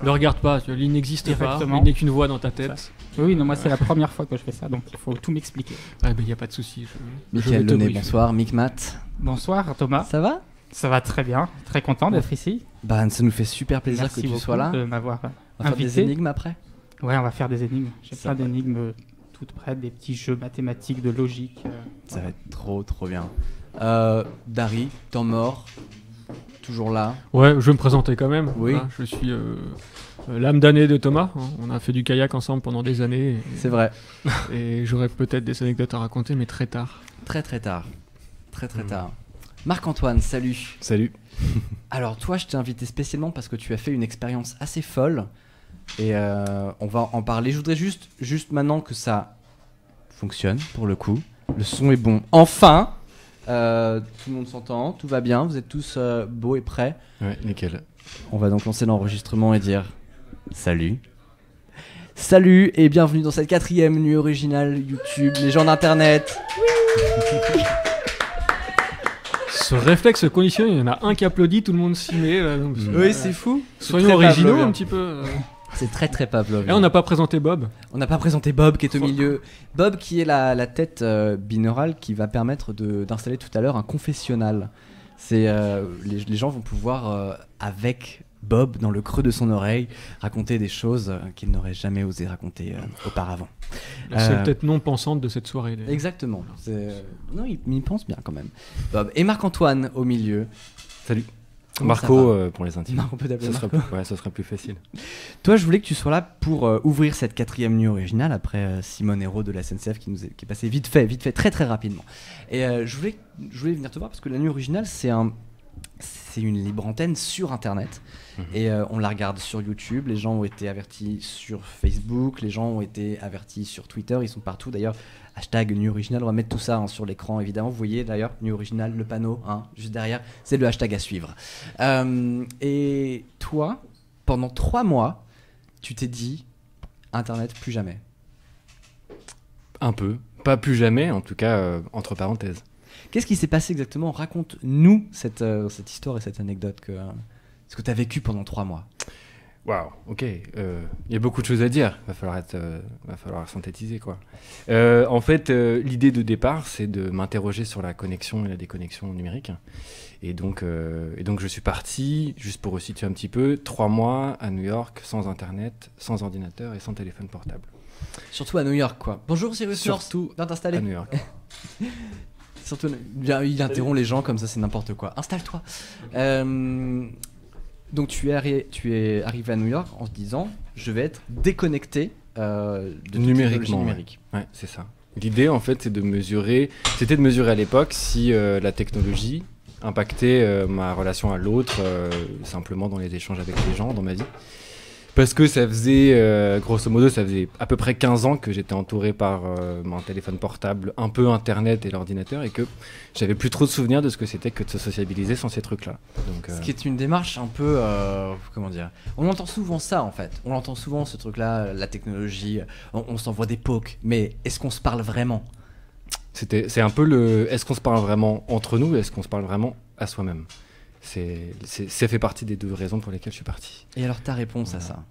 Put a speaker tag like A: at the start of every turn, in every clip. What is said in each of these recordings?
A: Ne regarde pas, il n'existe pas,
B: Exactement.
A: il n'est qu'une voix dans ta tête.
B: Oui, non, moi c'est la première fois que je fais ça, donc il faut tout m'expliquer.
A: Ouais, il n'y a pas de souci.
C: Michael Launay, bonsoir. Micmac,
B: Bonsoir Thomas,
C: ça va?
B: ça va très bien, très content d'être ici.
C: Bah, ça nous fait super plaisir
B: Merci
C: que tu
B: beaucoup
C: sois là.
B: de m'avoir
C: On va faire des
B: invité.
C: énigmes après.
B: Ouais, on va faire des énigmes. J'ai
C: Ça
B: plein
C: va.
B: d'énigmes toutes prêtes, des petits jeux mathématiques, de logique.
C: Ça va être trop bien. Dari, temps mort, toujours là.
A: Ouais, je vais me présenter quand même.
C: Oui.
A: Voilà, je suis l'âme damnée de Thomas. Hein. On a fait du kayak ensemble pendant des années.
C: C'est vrai.
A: Et j'aurais peut-être des anecdotes à raconter, mais très tard.
C: Très tard. Très tard. Marc-Antoine, salut.
D: Salut.
C: Alors toi, je t'ai invité spécialement parce que tu as fait une expérience assez folle. Et on va en parler. Je voudrais juste maintenant que ça fonctionne pour le coup. Le son est bon. Enfin, tout le monde s'entend, tout va bien. Vous êtes tous beaux et prêts.
D: Ouais, nickel.
C: On va donc lancer l'enregistrement et dire salut. Salut et bienvenue dans cette 4e nuit originale YouTube, les gens d'internet.
A: Ce réflexe conditionné, il y en a un qui applaudit, tout le monde s'y met. Là, donc,
C: Oui, c'est fou.
A: soyons
C: très
A: originaux
C: pavlovien.
A: un petit peu.
C: C'est très Pavlov.
A: Et on n'a pas présenté Bob.
C: On n'a pas présenté Bob qui est au milieu. Bob qui est la tête binaurale qui va permettre d'installer tout à l'heure un confessionnal. C'est les gens vont pouvoir avec Bob dans le creux de son oreille raconter des choses qu'ils n'auraient jamais osé raconter auparavant.
A: La seule tête non pensante de cette soirée. d'ailleurs.
C: Exactement. Non, il pense bien quand même. Bob et Marc-Antoine au milieu.
D: Salut.
C: Comment ça
D: Marco
C: va
D: pour les intimes.
C: Marc, on peut t'appeler
D: Ça sera,
C: Marco.
D: ouais, ça sera plus facile.
C: Toi, je voulais que tu sois là pour ouvrir cette 4e nuit originale après Simone Hérault de la SNCF qui est passé vite fait, très rapidement. Et je voulais venir te voir parce que la nuit originale, c'est une libre antenne sur Internet. Et on la regarde sur YouTube. Les gens ont été avertis sur Facebook, les gens ont été avertis sur Twitter. Ils sont partout. D'ailleurs, hashtag nuit originale. On va mettre tout ça sur l'écran, évidemment. Vous voyez d'ailleurs, nuit originale, le panneau, juste derrière. C'est le hashtag à suivre. Et toi, pendant 3 mois, tu t'es dit Internet, plus jamais.
D: Un peu. Pas plus jamais, en tout cas, entre parenthèses.
C: Qu'est-ce qui s'est passé exactement? Raconte-nous cette histoire et cette anecdote ce que tu as vécu pendant 3 mois.
D: Waouh, ok. Il y a beaucoup de choses à dire. Va falloir synthétiser, quoi. En fait, l'idée de départ, c'est de m'interroger sur la connexion et la déconnexion numérique. Et donc je suis parti, juste pour resituer un petit peu, 3 mois à New York, sans Internet, sans ordinateur et sans téléphone portable.
C: Surtout à New York, quoi. Bonjour Cyrus North,
D: Surtout
C: viens t'installer.
D: à New York.
C: Surtout, il interrompt les gens comme ça, c'est n'importe quoi. Installe-toi. Donc tu es arrivé à New York en se disant, je vais être déconnecté de toute technologie numérique.
D: Ouais, c'est ça. L'idée, en fait, c'était de mesurer à l'époque si la technologie impactait ma relation à l'autre, simplement dans les échanges avec les gens, dans ma vie. Parce que ça faisait, grosso modo, ça faisait à peu près 15 ans que j'étais entouré par mon téléphone portable, un peu Internet et l'ordinateur, et que j'avais plus trop de souvenirs de ce que c'était que de se sociabiliser sans ces trucs-là. Donc,
C: Ce qui est une démarche un peu, comment dire, on entend souvent ça en fait, on entend souvent ce truc-là, la technologie, on s'envoie des pokes, mais est-ce qu'on se parle vraiment?
D: c'est un peu est-ce qu'on se parle vraiment entre nous, est-ce qu'on se parle vraiment à soi-même? Ça fait partie des 2 raisons pour lesquelles je suis parti.
C: Et alors ta réponse à ça?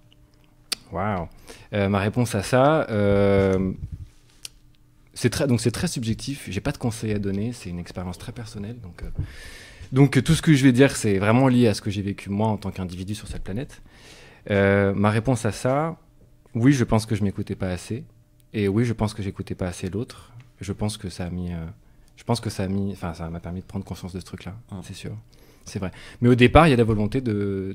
D: Waouh. Ma réponse à ça, c'est très subjectif. J'ai pas de conseils à donner. C'est une expérience très personnelle. Donc tout ce que je vais dire, c'est vraiment lié à ce que j'ai vécu moi en tant qu'individu sur cette planète. Ma réponse à ça, oui, je pense que je m'écoutais pas assez. Et oui, je pense que j'écoutais pas assez l'autre. Je pense que ça m'a permis de prendre conscience de ce truc-là. C'est sûr. C'est vrai. Mais au départ, il y a la volonté de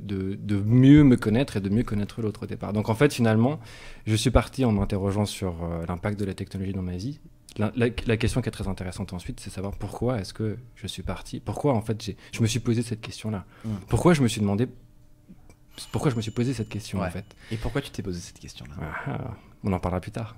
D: mieux me connaître et de mieux connaître l'autre au départ. Donc en fait, finalement, je suis parti en m'interrogeant sur l'impact de la technologie dans ma vie. La question qui est très intéressante ensuite, c'est savoir pourquoi est-ce que je suis parti. Pourquoi en fait je me suis posé cette question-là. Pourquoi je me suis posé cette question en fait.
C: Et pourquoi tu t'es posé cette question-là?
D: On en parlera plus tard.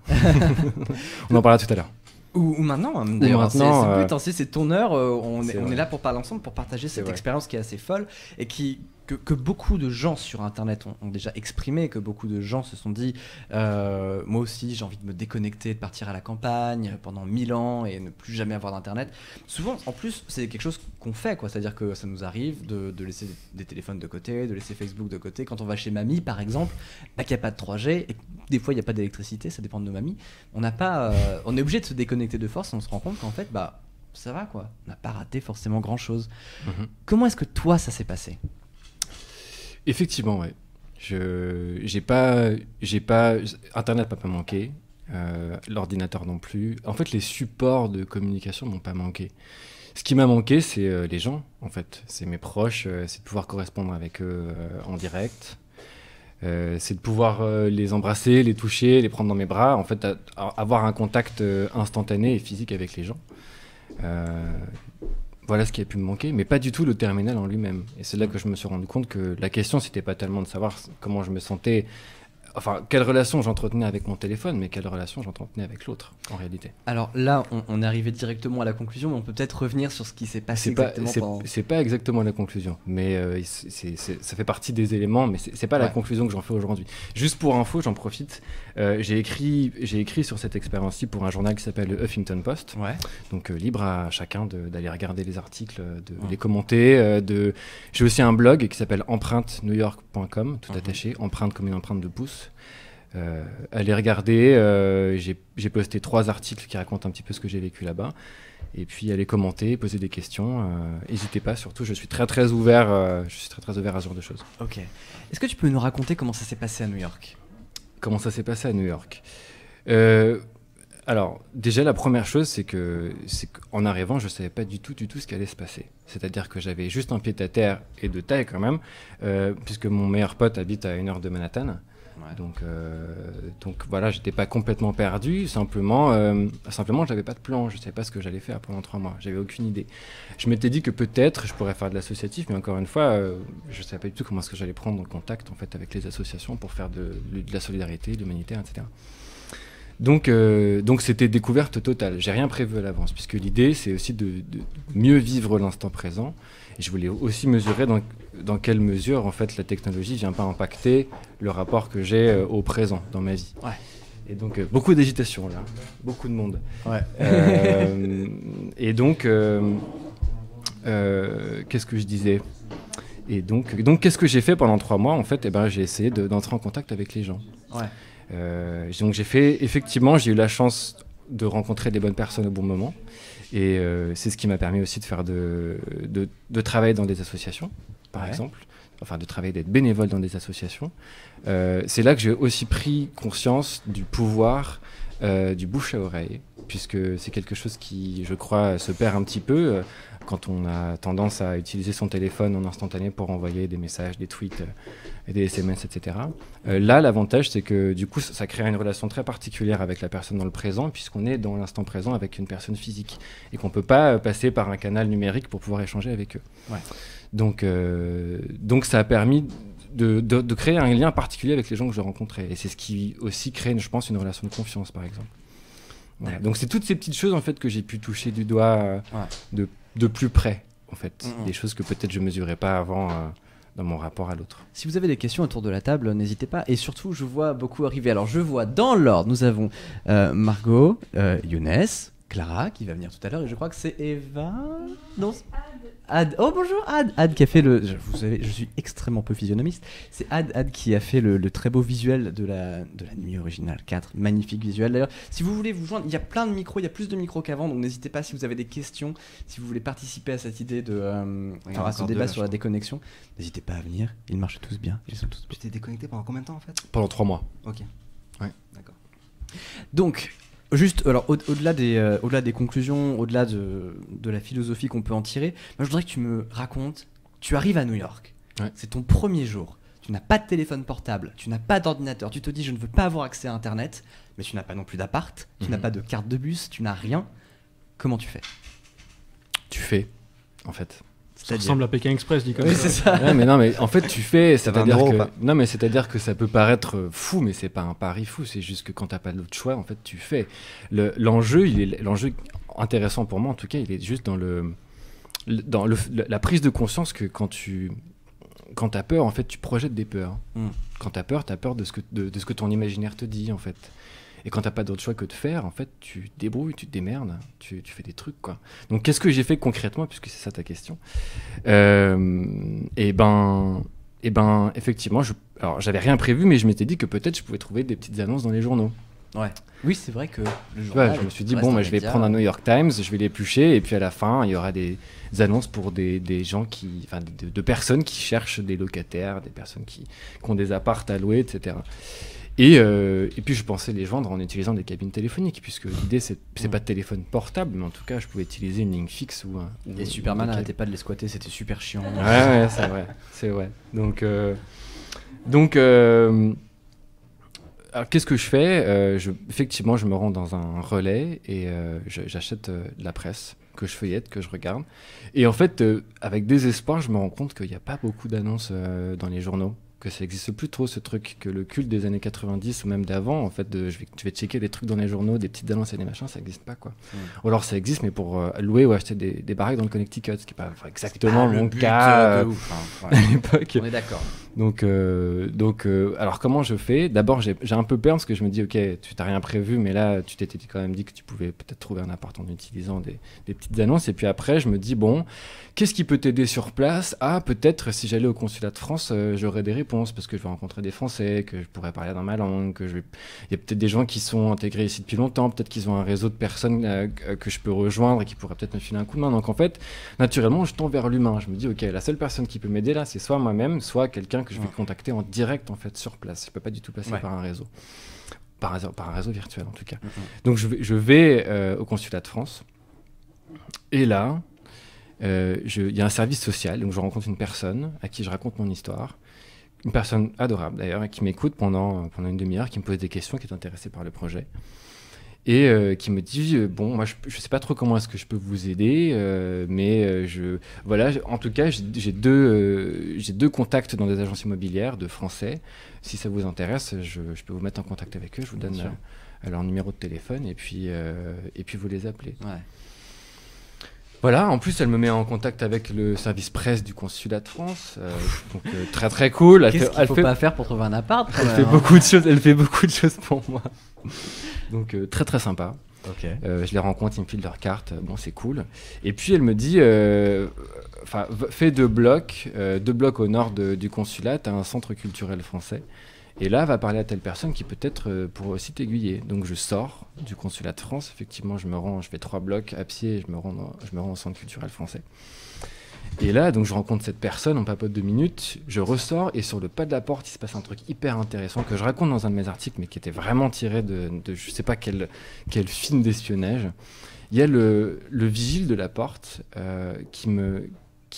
D: On en parlera tout à l'heure.
C: Ou maintenant, d'ailleurs, c'est
D: maintenant,
C: le but, c'est ton heure, on est
D: vrai.
C: là pour parler ensemble, pour partager cette
D: vrai.
C: expérience qui est assez folle et que que beaucoup de gens sur Internet ont déjà exprimé, que beaucoup de gens se sont dit moi aussi j'ai envie de me déconnecter, de partir à la campagne pendant 1000 ans et ne plus jamais avoir d'Internet. Souvent, en plus, c'est quelque chose qu'on fait, quoi. C'est-à-dire que ça nous arrive de laisser des téléphones de côté, de laisser Facebook de côté. Quand on va chez mamie, par exemple, qu'il n'y a pas de 3G et des fois il n'y a pas d'électricité, ça dépend de nos mamies. On est obligé de se déconnecter de force et on se rend compte qu'en fait, ça va, quoi. On n'a pas raté forcément grand-chose. Comment est-ce que toi, ça s'est passé ?
D: Effectivement, ouais. J'ai pas Internet n'a pas manqué, l'ordinateur non plus. En fait, les supports de communication m'ont pas manqué. Ce qui m'a manqué, c'est les gens, en fait. C'est mes proches, c'est de pouvoir correspondre avec eux en direct. C'est de pouvoir les embrasser, les toucher, les prendre dans mes bras. En fait, avoir un contact instantané et physique avec les gens. Voilà ce qui a pu me manquer, mais pas du tout le terminal en lui-même. Et c'est là que je me suis rendu compte que la question, c'était pas tellement de savoir comment je me sentais, enfin, quelle relation j'entretenais avec mon téléphone, mais quelle relation j'entretenais avec l'autre, en réalité.
C: Alors là, on est arrivé directement à la conclusion, mais on peut peut-être revenir sur ce qui s'est passé
D: C'est pas exactement la conclusion, mais ça fait partie des éléments, mais c'est pas la conclusion que j'en fais aujourd'hui. Juste pour info, j'en profite, j'ai écrit sur cette expérience-ci pour un journal qui s'appelle le Huffington Post, donc libre à chacun d'aller regarder les articles, de les commenter. J'ai aussi un blog qui s'appelle empreintenewyork.com, tout attaché, empreinte comme une empreinte de pouce. Allez regarder, j'ai posté 3 articles qui racontent un petit peu ce que j'ai vécu là-bas, et puis allez commenter, poser des questions, n'hésitez pas, surtout je suis très très ouvert à ce genre de choses.
C: Ok. Est-ce que tu peux nous raconter comment ça s'est passé à New York ?
D: Comment ça s'est passé à New York ? Alors déjà la première chose c'est qu'en arrivant je savais pas du tout ce qui allait se passer, c'est-à-dire que j'avais juste un pied à terre et de taille quand même, puisque mon meilleur pote habite à 1 heure de Manhattan. Donc voilà, j'étais pas complètement perdu, simplement j'avais pas de plan, je savais pas ce que j'allais faire pendant 3 mois, j'avais aucune idée. Je m'étais dit que peut-être je pourrais faire de l'associatif, mais encore une fois, je savais pas du tout comment est-ce que j'allais prendre contact en fait avec les associations pour faire de la solidarité, de l'humanitaire, etc. Donc c'était découverte totale, j'ai rien prévu à l'avance, puisque l'idée c'est aussi de mieux vivre l'instant présent, et je voulais aussi mesurer dans quelle mesure en fait la technologie vient pas impacter le rapport que j'ai au présent dans ma vie. Et donc beaucoup d'agitation là, beaucoup de monde. Et donc qu'est-ce que je disais ? Et donc qu'est-ce que j'ai fait pendant 3 mois en fait ? J'ai essayé d'entrer en contact avec les gens. Donc j'ai eu la chance de rencontrer des bonnes personnes au bon moment, et c'est ce qui m'a permis aussi de faire de travailler dans des associations, par exemple, enfin de travailler, d'être bénévole dans des associations. C'est là que j'ai aussi pris conscience du pouvoir du bouche à oreille, puisque c'est quelque chose qui, je crois, se perd un petit peu quand on a tendance à utiliser son téléphone en instantané pour envoyer des messages, des tweets, des SMS, etc. Là, l'avantage, c'est que du coup, ça crée une relation très particulière avec la personne dans le présent, puisqu'on est dans l'instant présent avec une personne physique, et qu'on ne peut pas passer par un canal numérique pour pouvoir échanger avec eux. Donc ça a permis de créer un lien particulier avec les gens que je rencontrais, et c'est ce qui aussi crée, je pense, une relation de confiance, par exemple. Donc c'est toutes ces petites choses en fait que j'ai pu toucher du doigt de plus près, en fait, des choses que peut-être je mesurais pas avant dans mon rapport à l'autre.
C: Si vous avez des questions autour de la table, n'hésitez pas, et surtout je vois beaucoup arriver. Alors je vois dans l'ordre, nous avons Margot, Younes, Clara qui va venir tout à l'heure, et je crois que c'est Eva. Non, Ad. Oh bonjour Ad qui a fait vous savez, je suis extrêmement peu physionomiste. C'est Ad qui a fait le très beau visuel de la nuit originale 4. Magnifique visuel. D'ailleurs, si vous voulez vous joindre, il y a plein de micros, il y a plus de micros qu'avant, donc n'hésitez pas si vous avez des questions, si vous voulez participer à cette idée à ce débat sur la déconnexion, n'hésitez pas à venir. Ils marchent tous bien. Ils sont tous bien.
E: Tu t'es déconnecté pendant combien de temps en fait ?
D: Pendant 3 mois.
E: Ok. Ouais. D'accord.
C: Donc, juste, alors, au-delà des conclusions, au-delà de la philosophie qu'on peut en tirer, moi je voudrais que tu me racontes, tu arrives à New York, c'est ton premier jour, tu n'as pas de téléphone portable, tu n'as pas d'ordinateur, tu te dis je ne veux pas avoir accès à Internet, mais tu n'as pas non plus d'appart, tu n'as pas de carte de bus, tu n'as rien. Comment tu fais ?
D: Tu fais, en fait.
A: Ça ressemble à Pékin Express, dit comme
C: oui,
A: ça.
C: c'est ça.
D: Mais non, mais en fait, tu fais.
E: C'est-à-dire
D: que ça peut paraître fou, mais c'est pas un pari fou. C'est juste que quand t'as pas d'autre choix, en fait, tu fais. L'enjeu intéressant pour moi, en tout cas, il est juste dans la prise de conscience que quand tu quand t'as peur, en fait, tu projettes des peurs.
C: Mm.
D: Quand t'as peur de ce que ton imaginaire te dit, en fait. Et quand t'as pas d'autre choix que de faire, en fait, tu te débrouilles, tu te démerdes, tu fais des trucs, quoi. Donc, qu'est-ce que j'ai fait concrètement, puisque c'est ça ta question? Effectivement, alors, j'avais rien prévu, mais je m'étais dit que peut-être je pouvais trouver des petites annonces dans les journaux.
C: Ouais. Oui, c'est vrai que le journal,
D: Je me suis dit,
C: reste
D: bon,
C: un
D: je vais
C: média.
D: prendre un New York Times, je vais l'éplucher, et puis à la fin, il y aura des annonces pour des gens de personnes qui cherchent des locataires, des personnes qui ont des apparts à louer, etc. Et puis je pensais les joindre en utilisant des cabines téléphoniques, puisque l'idée, c'est pas de téléphone portable, mais en tout cas, je pouvais utiliser une ligne fixe ou
C: Et Superman n'arrêtait pas de les squatter, c'était super chiant.
D: Ouais, c'est vrai. Donc, alors, qu'est-ce que je fais? Effectivement, je me rends dans un relais et j'achète de la presse que je feuillette, que je regarde. Et en fait, avec désespoir, je me rends compte qu'il n'y a pas beaucoup d'annonces dans les journaux, que ça n'existe plus trop ce truc, que le culte des années 90 ou même d'avant, en fait, je vais checker des trucs dans les journaux, des petites annonces et des machins, ça n'existe pas, quoi. Ou alors ça existe, mais pour louer ou acheter des baraques dans le Connecticut, ce qui n'est pas exactement mon cas
C: de ouf, hein.
D: à
C: Ouais.
D: l'époque.
C: On est d'accord.
D: Donc, alors comment je fais? D'abord, j'ai un peu peur parce que je me dis, ok, tu t'as rien prévu, mais là, tu t'étais quand même dit que tu pouvais peut-être trouver un appart en utilisant des petites annonces. Et puis après, je me dis, bon, qu'est-ce qui peut t'aider sur place? Ah, peut-être si j'allais au consulat de France, j'aurais des réponses parce que je vais rencontrer des Français, que je pourrais parler dans ma langue, il y a peut-être des gens qui sont intégrés ici depuis longtemps, peut-être qu'ils ont un réseau de personnes que je peux rejoindre et qui pourraient peut-être me filer un coup de main. Donc en fait, naturellement, je tends vers l'humain. Je me dis, ok, la seule personne qui peut m'aider là, c'est soit moi-même, soit quelqu'un que je vais contacter en direct en fait sur place. Je peux pas du tout passer par un réseau, par un réseau virtuel en tout cas. Donc je vais au consulat de France et là il y a un service social, donc je rencontre une personne à qui je raconte mon histoire, une personne adorable d'ailleurs, et qui m'écoute pendant une demi-heure, qui me pose des questions, qui est intéressée par le projet. Et qui me dit bon, moi je sais pas trop comment est-ce que je peux vous aider, mais en tout cas j'ai deux contacts dans des agences immobilières de Français. Si ça vous intéresse, je peux vous mettre en contact avec eux. Je vous donne leur numéro de téléphone et puis vous les appelez.
C: Ouais.
D: Voilà, en plus elle me met en contact avec le service presse du consulat de France, donc très très cool.
C: Qu'est-ce qu'il faut pas faire pour trouver un appart?
D: Elle fait beaucoup de choses pour moi. Donc très très sympa.
C: Ok.
D: Je les rencontre, ils me filent leur carte, bon c'est cool. Et puis elle me dit, fais 2 blocs au nord du consulat, t'as un centre culturel français. Et là, va parler à telle personne qui peut-être pourrait aussi t'aiguiller. Donc je sors du consulat de France, effectivement je fais 3 blocs à pied et je me rends au centre culturel français. Et là, donc je rencontre cette personne, on papote 2 minutes, je ressors et sur le pas de la porte, il se passe un truc hyper intéressant que je raconte dans un de mes articles, mais qui était vraiment tiré de je sais pas quel film d'espionnage. Il y a le vigile de la porte qui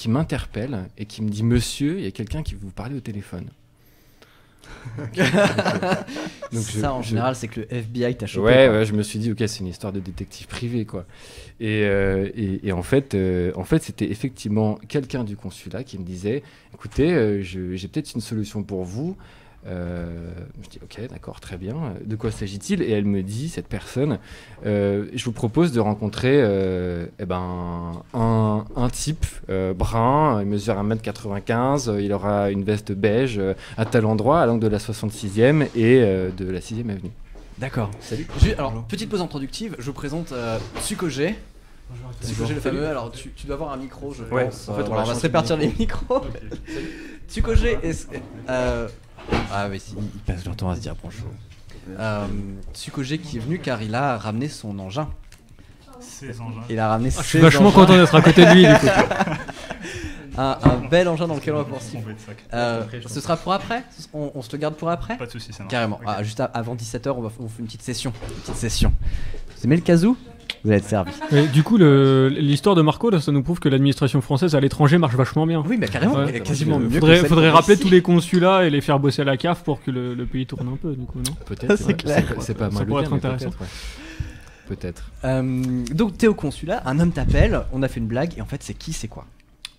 D: m'interpelle et qui me dit « Monsieur, il y a quelqu'un qui veut vous parler au téléphone ».
C: Donc ça, en général, c'est que le FBI t'a chopé.
D: Ouais, je me suis dit, ok, c'est une histoire de détective privé, quoi. Et en fait, c'était effectivement quelqu'un du consulat qui me disait, écoutez, j'ai peut-être une solution pour vous. Je dis, ok, d'accord, très bien. De quoi s'agit-il? Et elle me dit, cette personne, je vous propose de rencontrer un type brun, il mesure 1m95, il aura une veste beige à tel endroit, à l'angle de la 66e et de la 6e avenue.
C: D'accord. Salut. Alors, petite pause introductive, je vous présente Tsukogé. Tsukogé le fameux, alors tu dois avoir un micro, je pense.
D: En fait,
C: on va se répartir les micros. Tsukogé est... Ah oui, il passe leur temps à se dire bonjour. Tsukogé qui est venu car il a ramené son engin.
F: Ses engins.
C: Il a ramené
A: Je suis vachement content d'être à côté de lui, du coup.
C: un bel engin dans lequel on va pouvoir s'y...
F: On va être sac.
C: Ce sera pour après? On se le garde pour après?
F: Pas de soucis, ça marche.
C: Carrément.
F: Ok.
C: Ah, juste avant 17h, on fait une petite session. Vous aimez le kazoo? Vous allez être servi.
A: Et du coup, l'histoire de Marco, là, ça nous prouve que l'administration française à l'étranger marche vachement bien.
C: Oui, mais carrément,
A: Ouais.
C: quasiment mieux.
A: Faudrait rappeler tous les consulats et les faire bosser à la CAF pour que le pays tourne un peu, du coup, non?
D: Peut-être,
C: C'est clair.
D: c'est pas
A: Ça
D: mal.
A: pourrait être intéressant.
D: Peut-être.
C: Donc t'es au consulat, un homme t'appelle, on a fait une blague, et en fait c'est qui, c'est quoi?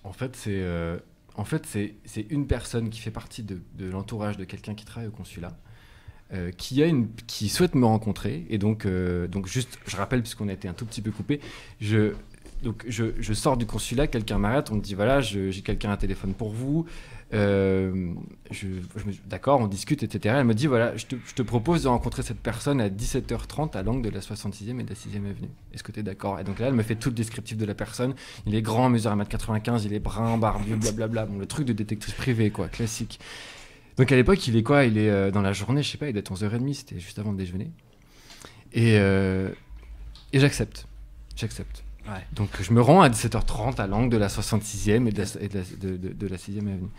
D: En fait, c'est une personne qui fait partie de l'entourage de quelqu'un qui travaille au consulat, qui souhaite me rencontrer. Et donc juste, je rappelle, puisqu'on a été un tout petit peu coupé, donc je sors du consulat, quelqu'un m'arrête, on me dit voilà, j'ai quelqu'un à téléphone pour vous. D'accord, on discute, etc. Elle me dit voilà, je te propose de rencontrer cette personne à 17h30 à l'angle de la 66e et de la 6e avenue. Est-ce que tu es d'accord? Et donc là, elle me fait tout le descriptif de la personne. Il est grand, mesure 1m95, il est brun, barbu, blablabla. Bon, le truc de détective privé, quoi, classique. Donc à l'époque, il est quoi? Il est dans la journée, je sais pas, il est 11h30, c'était juste avant le déjeuner. Et j'accepte. Ouais. Donc je me rends à 17h30 à l'angle de la 66e et de la 6e avenue.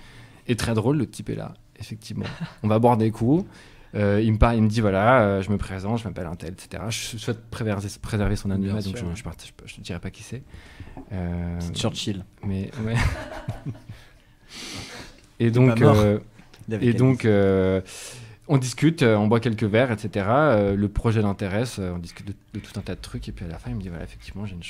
D: Et très drôle, le type est là, effectivement. On va boire des coups. Il me dit voilà, je me présente, je m'appelle un tel, etc. Je souhaite préserver son anonymat, donc je ne dirai pas qui c'est.
C: C'est Churchill.
D: Mais ouais. Et donc, on discute, on boit quelques verres, etc. Le projet l'intéresse, on discute de tout un tas de trucs. Et puis à la fin, il me dit voilà, effectivement, j'ai une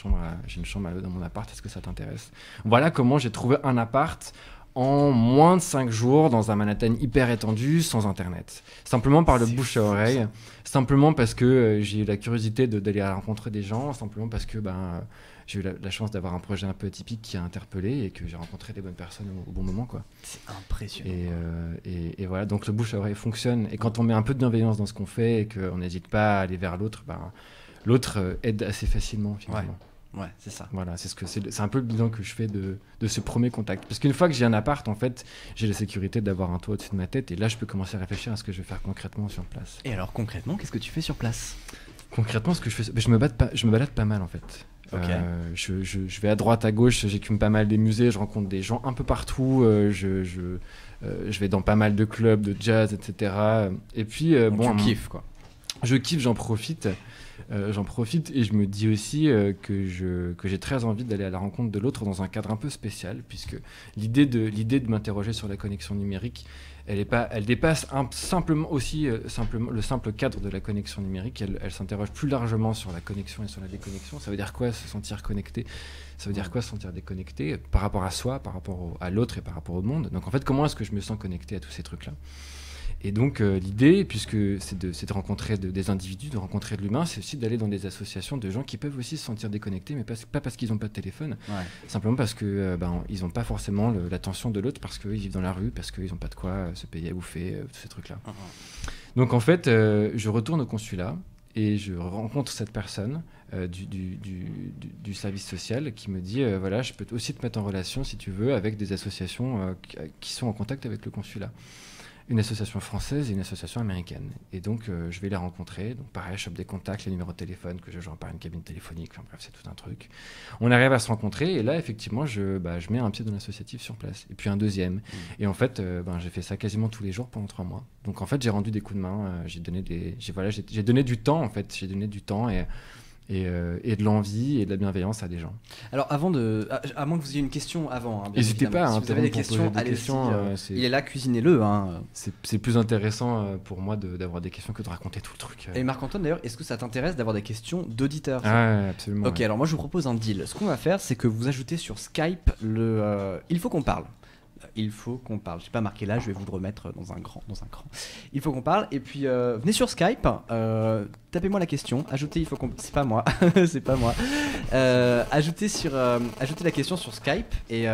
D: chambre dans mon appart, est-ce que ça t'intéresse? Voilà comment j'ai trouvé un appart en moins de 5 jours dans un Manhattan hyper étendu, sans internet. Simplement par le bouche à oreille, simplement parce que j'ai eu la curiosité d'aller à la rencontre des gens, simplement parce que j'ai eu la chance d'avoir un projet un peu atypique qui a interpellé et que j'ai rencontré les bonnes personnes au bon moment, quoi.
C: C'est impressionnant.
D: Et voilà, donc le bouche à oreille fonctionne. Et quand on met un peu de bienveillance dans ce qu'on fait et qu'on n'hésite pas à aller vers l'autre, l'autre aide assez facilement, finalement.
C: Ouais, c'est ça.
D: Voilà, c'est un peu le bilan que je fais de ce premier contact. Parce qu'une fois que j'ai un appart, en fait, j'ai la sécurité d'avoir un toit au-dessus de ma tête. Et là, je peux commencer à réfléchir à ce que je vais faire concrètement sur place.
C: Et alors, concrètement, qu'est-ce que tu fais sur place?
D: Concrètement, ce que je fais, je me balade pas mal, en fait.
C: Okay.
D: Je vais à droite, à gauche, j'écume pas mal des musées, je rencontre des gens un peu partout, je vais dans pas mal de clubs de jazz, etc. Et puis,
C: tu kiffes, quoi.
D: Je kiffe, j'en profite et je me dis aussi que j'ai très envie d'aller à la rencontre de l'autre dans un cadre un peu spécial, puisque l'idée de m'interroger sur la connexion numérique, elle dépasse simplement le simple cadre de la connexion numérique. Elle s'interroge plus largement sur la connexion et sur la déconnexion. Ça veut dire quoi se sentir connecté? Ça veut dire quoi se sentir déconnecté par rapport à soi, par rapport à l'autre et par rapport au monde? Donc en fait, comment est-ce que je me sens connecté à tous ces trucs-là? Et donc l'idée, puisque c'est de rencontrer des individus, de rencontrer de l'humain, c'est aussi d'aller dans des associations de gens qui peuvent aussi se sentir déconnectés, mais pas parce qu'ils n'ont pas de téléphone, simplement parce que ils n'ont pas forcément l'attention de l'autre, parce qu'ils vivent dans la rue, parce qu'ils n'ont pas de quoi se payer à bouffer, tous ces trucs-là. Donc en fait, je retourne au consulat et je rencontre cette personne du service social qui me dit voilà, je peux aussi te mettre en relation, si tu veux, avec des associations qui sont en contact avec le consulat. Une association française et une association américaine. Et donc, je vais les rencontrer. Donc, pareil, je chope des contacts, les numéros de téléphone que je joins par une cabine téléphonique. Enfin, bref, c'est tout un truc. On arrive à se rencontrer. Et là, effectivement, je mets un pied dans l'associatif sur place. Et puis un deuxième. Et en fait, j'ai fait ça quasiment tous les jours pendant 3 mois. Donc, en fait, j'ai rendu des coups de main. J'ai donné du temps, en fait. J'ai donné du temps et de l'envie et de la bienveillance à des gens.
C: Alors, à moins que vous ayez une question avant.
D: N'hésitez pas,
C: si vous avez des questions, il est là, cuisinez-le.
D: C'est plus intéressant pour moi d'avoir des questions que de raconter tout le truc.
C: Et Marc-Antoine, d'ailleurs, est-ce que ça t'intéresse d'avoir des questions d'auditeurs?
D: Ah, absolument.
C: Ok, alors moi je vous propose un deal. Ce qu'on va faire, c'est que vous ajoutez sur Skype il faut qu'on parle. Il faut qu'on parle. Je n'ai pas marqué là, je vais vous le remettre dans un cran. Il faut qu'on parle. Et puis venez sur Skype, tapez-moi la question, ajoutez il faut qu'on. C'est pas moi, c'est pas moi. Ajoutez la question sur Skype et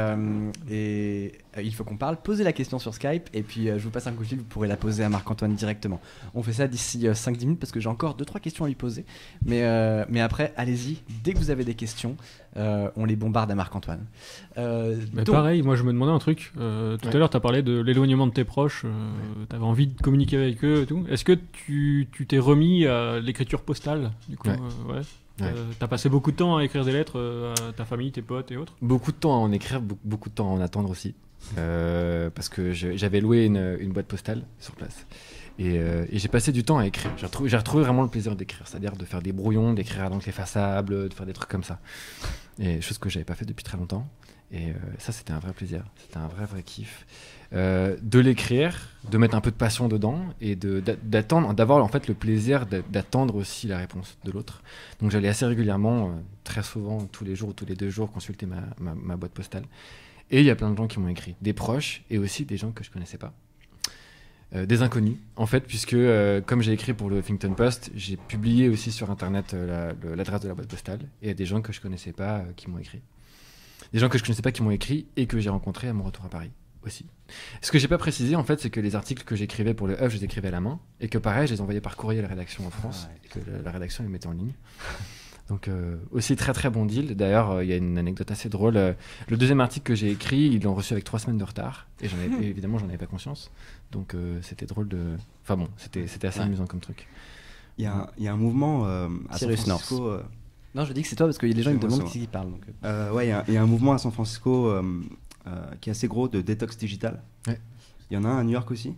C: il faut qu'on parle. Posez la question sur Skype et puis je vous passe un coup de fil, vous pourrez la poser à Marc-Antoine directement. On fait ça d'ici 5-10 minutes parce que j'ai encore 2-3 questions à lui poser. Mais après, allez-y, dès que vous avez des questions, on les bombarde à Marc-Antoine.
A: Pareil, moi je me demandais un truc. Tout à l'heure, tu as parlé de l'éloignement de tes proches. Tu avais envie de communiquer avec eux et tout. Est-ce que tu t'es remis à l'écriture postale du coup? T'as passé beaucoup de temps à écrire des lettres à ta famille, tes potes et autres? Beaucoup
D: de temps à en écrire, beaucoup de temps à en attendre aussi. Parce que j'avais loué une boîte postale sur place. Et j'ai passé du temps à écrire. J'ai retrouvé vraiment le plaisir d'écrire, c'est-à-dire de faire des brouillons, d'écrire à l'encre effaçable, de faire des trucs comme ça. Et chose que j'avais pas fait depuis très longtemps. Et ça, c'était un vrai plaisir, c'était un vrai kiff. De l'écrire, de mettre un peu de passion dedans et d'attendre, d'avoir en fait le plaisir d'attendre aussi la réponse de l'autre. Donc j'allais assez régulièrement, très souvent, tous les jours ou tous les 2 jours, consulter ma boîte postale. Et il y a plein de gens qui m'ont écrit, des proches et aussi des gens que je connaissais pas. des inconnus, en fait, puisque comme j'ai écrit pour le Huffington Post, j'ai publié aussi sur Internet l'adresse de la boîte postale, et il y a des gens que je connaissais pas qui m'ont écrit. Des gens que je connaissais pas qui m'ont écrit et que j'ai rencontrés à mon retour à Paris aussi. Ce que j'ai pas précisé, en fait, c'est que les articles que j'écrivais pour le Huff, je les écrivais à la main, et que pareil, je les envoyais par courrier à la rédaction en France, et que la rédaction les mettait en ligne. Donc aussi très très bon deal. D'ailleurs, il y a une anecdote assez drôle. Le deuxième article que j'ai écrit, ils l'ont reçu avec 3 semaines de retard. Et évidemment, j'en avais pas conscience. Donc c'était drôle de... Enfin bon, c'était assez amusant comme truc.
E: Il y a un mouvement à San
C: Cyrus
E: Francisco...
C: Non, je dis que c'est toi parce que les gens ils me demandent qui parle. Donc...
E: ouais, il y a un mouvement à San Francisco qui est assez gros de détox digital.
D: Ouais.
E: Il y en a un à New York aussi.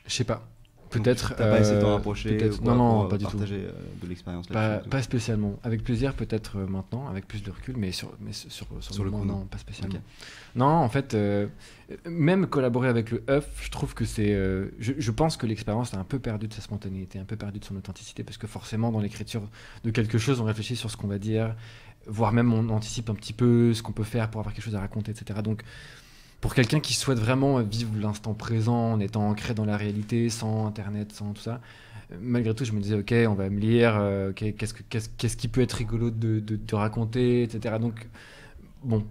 D: Je sais pas. Peut-être.
E: T'as pas essayé de t'en rapprocher ou
D: non,
E: pour
D: pas du tout.
E: partager de l'expérience
D: là-dessus. Pas spécialement. Avec plaisir, peut-être maintenant, avec plus de recul, mais sur le
E: coup,
D: moment,
E: non.
D: non, pas spécialement.
E: Okay.
D: Non, en fait, même collaborer avec le Huff, je trouve que c'est. Je pense que l'expérience a un peu perdu de sa spontanéité, un peu perdu de son authenticité, parce que forcément, dans l'écriture de quelque chose, on réfléchit sur ce qu'on va dire, voire même on anticipe un petit peu ce qu'on peut faire pour avoir quelque chose à raconter, etc. Donc, pour quelqu'un qui souhaite vraiment vivre l'instant présent en étant ancré dans la réalité, sans internet, sans tout ça, malgré tout je me disais ok, on va me lire, qu'est-ce qui peut être rigolo de raconter, etc. Donc bon,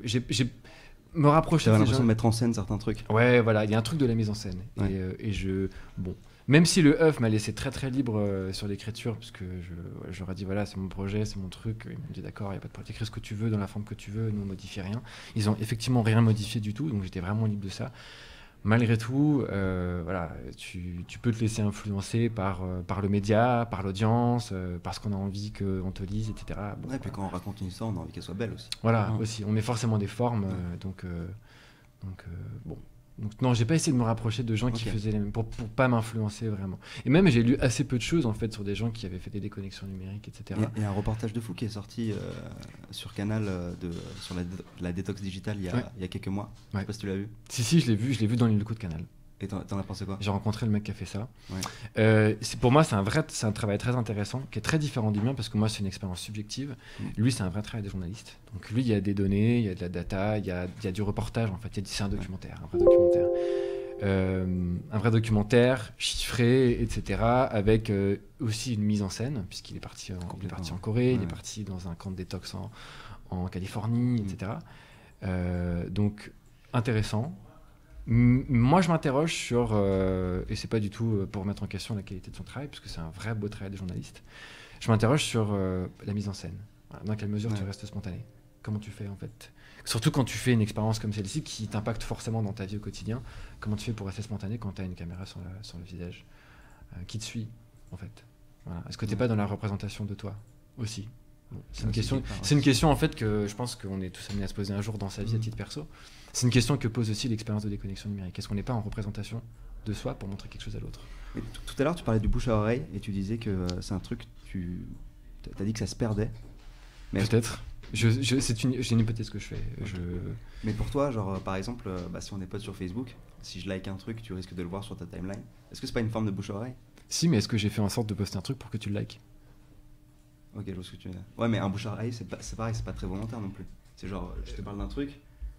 D: j'ai me rapprocher.
E: J'avais l'impression de mettre en scène certains trucs.
D: Ouais, voilà, il y a un truc de la mise en scène.
E: Ouais.
D: Bon, même si le Huff m'a laissé très très libre sur l'écriture, parce que j'aurais dit voilà, c'est mon projet, c'est mon truc, ils m'ont dit d'accord, il n'y a pas de problème, écris ce que tu veux dans la forme que tu veux, nous on modifie rien. Ils ont effectivement rien modifié du tout, donc j'étais vraiment libre de ça. Malgré tout, voilà, tu peux te laisser influencer par le média, par l'audience, parce qu'on a envie qu'on te lise, etc. Bon,
E: Ouais, puis quand on raconte une histoire, on a envie qu'elle soit belle aussi.
D: voilà, aussi, on met forcément des formes, donc bon. Donc non, j'ai pas essayé de me rapprocher de gens qui faisaient les mêmes, pour pas m'influencer vraiment. Et même j'ai lu assez peu de choses en fait sur des gens qui avaient fait des déconnexions numériques, etc.
E: Il y a un reportage de fou qui est sorti sur Canal sur la détox digitale il y a quelques mois. Je sais pas si tu l'as vu.
D: Si, je l'ai vu dans les locaux de Canal.
E: Et t'en as pensé quoi?
D: J'ai rencontré le mec qui a fait ça.
E: Ouais.
D: Pour moi, c'est un travail très intéressant, qui est très différent du mien, parce que moi, c'est une expérience subjective. Lui, c'est un vrai travail de journaliste. Donc lui, il y a des données, il y a de la data, il y a du reportage, en fait. C'est un documentaire, un vrai documentaire. Un vrai documentaire, chiffré, etc., avec aussi une mise en scène, puisqu'il est parti en Corée, il est parti dans un camp de détox en Californie, etc. Donc, intéressant. Moi, je m'interroge sur, et c'est pas du tout pour mettre en question la qualité de son travail, parce que c'est un vrai beau travail de journaliste, je m'interroge sur la mise en scène. Voilà, dans quelle mesure tu restes spontané? Comment tu fais en fait? Surtout quand tu fais une expérience comme celle-ci qui t'impacte forcément dans ta vie au quotidien, comment tu fais pour rester spontané quand tu as une caméra sur le visage qui te suit en fait? Voilà. Est-ce que tu n'es pas dans la représentation de toi aussi? Bon, c'est une question en fait que je pense qu'on est tous amenés à se poser un jour dans sa vie à titre perso. C'est une question que pose aussi l'expérience de déconnexion numérique. Est-ce qu'on n'est pas en représentation de soi pour montrer quelque chose à l'autre?
E: Tout à l'heure, tu parlais du bouche à oreille et tu disais que c'est un truc, t'as dit que ça se perdait.
D: Peut-être. C'est une hypothèse que je fais.
E: Mais pour toi, genre par exemple, si on est potes sur Facebook, si je like un truc, tu risques de le voir sur ta timeline. Est-ce que c'est pas une forme de bouche à oreille?
D: Si, mais est-ce que j'ai fait en sorte de poster un truc pour que tu le likes?
E: Ok, je vois ce que tu veux dire. Ouais, mais un bouche à oreille, c'est pareil, c'est pas très volontaire non plus. C'est genre, je te parle d'un truc,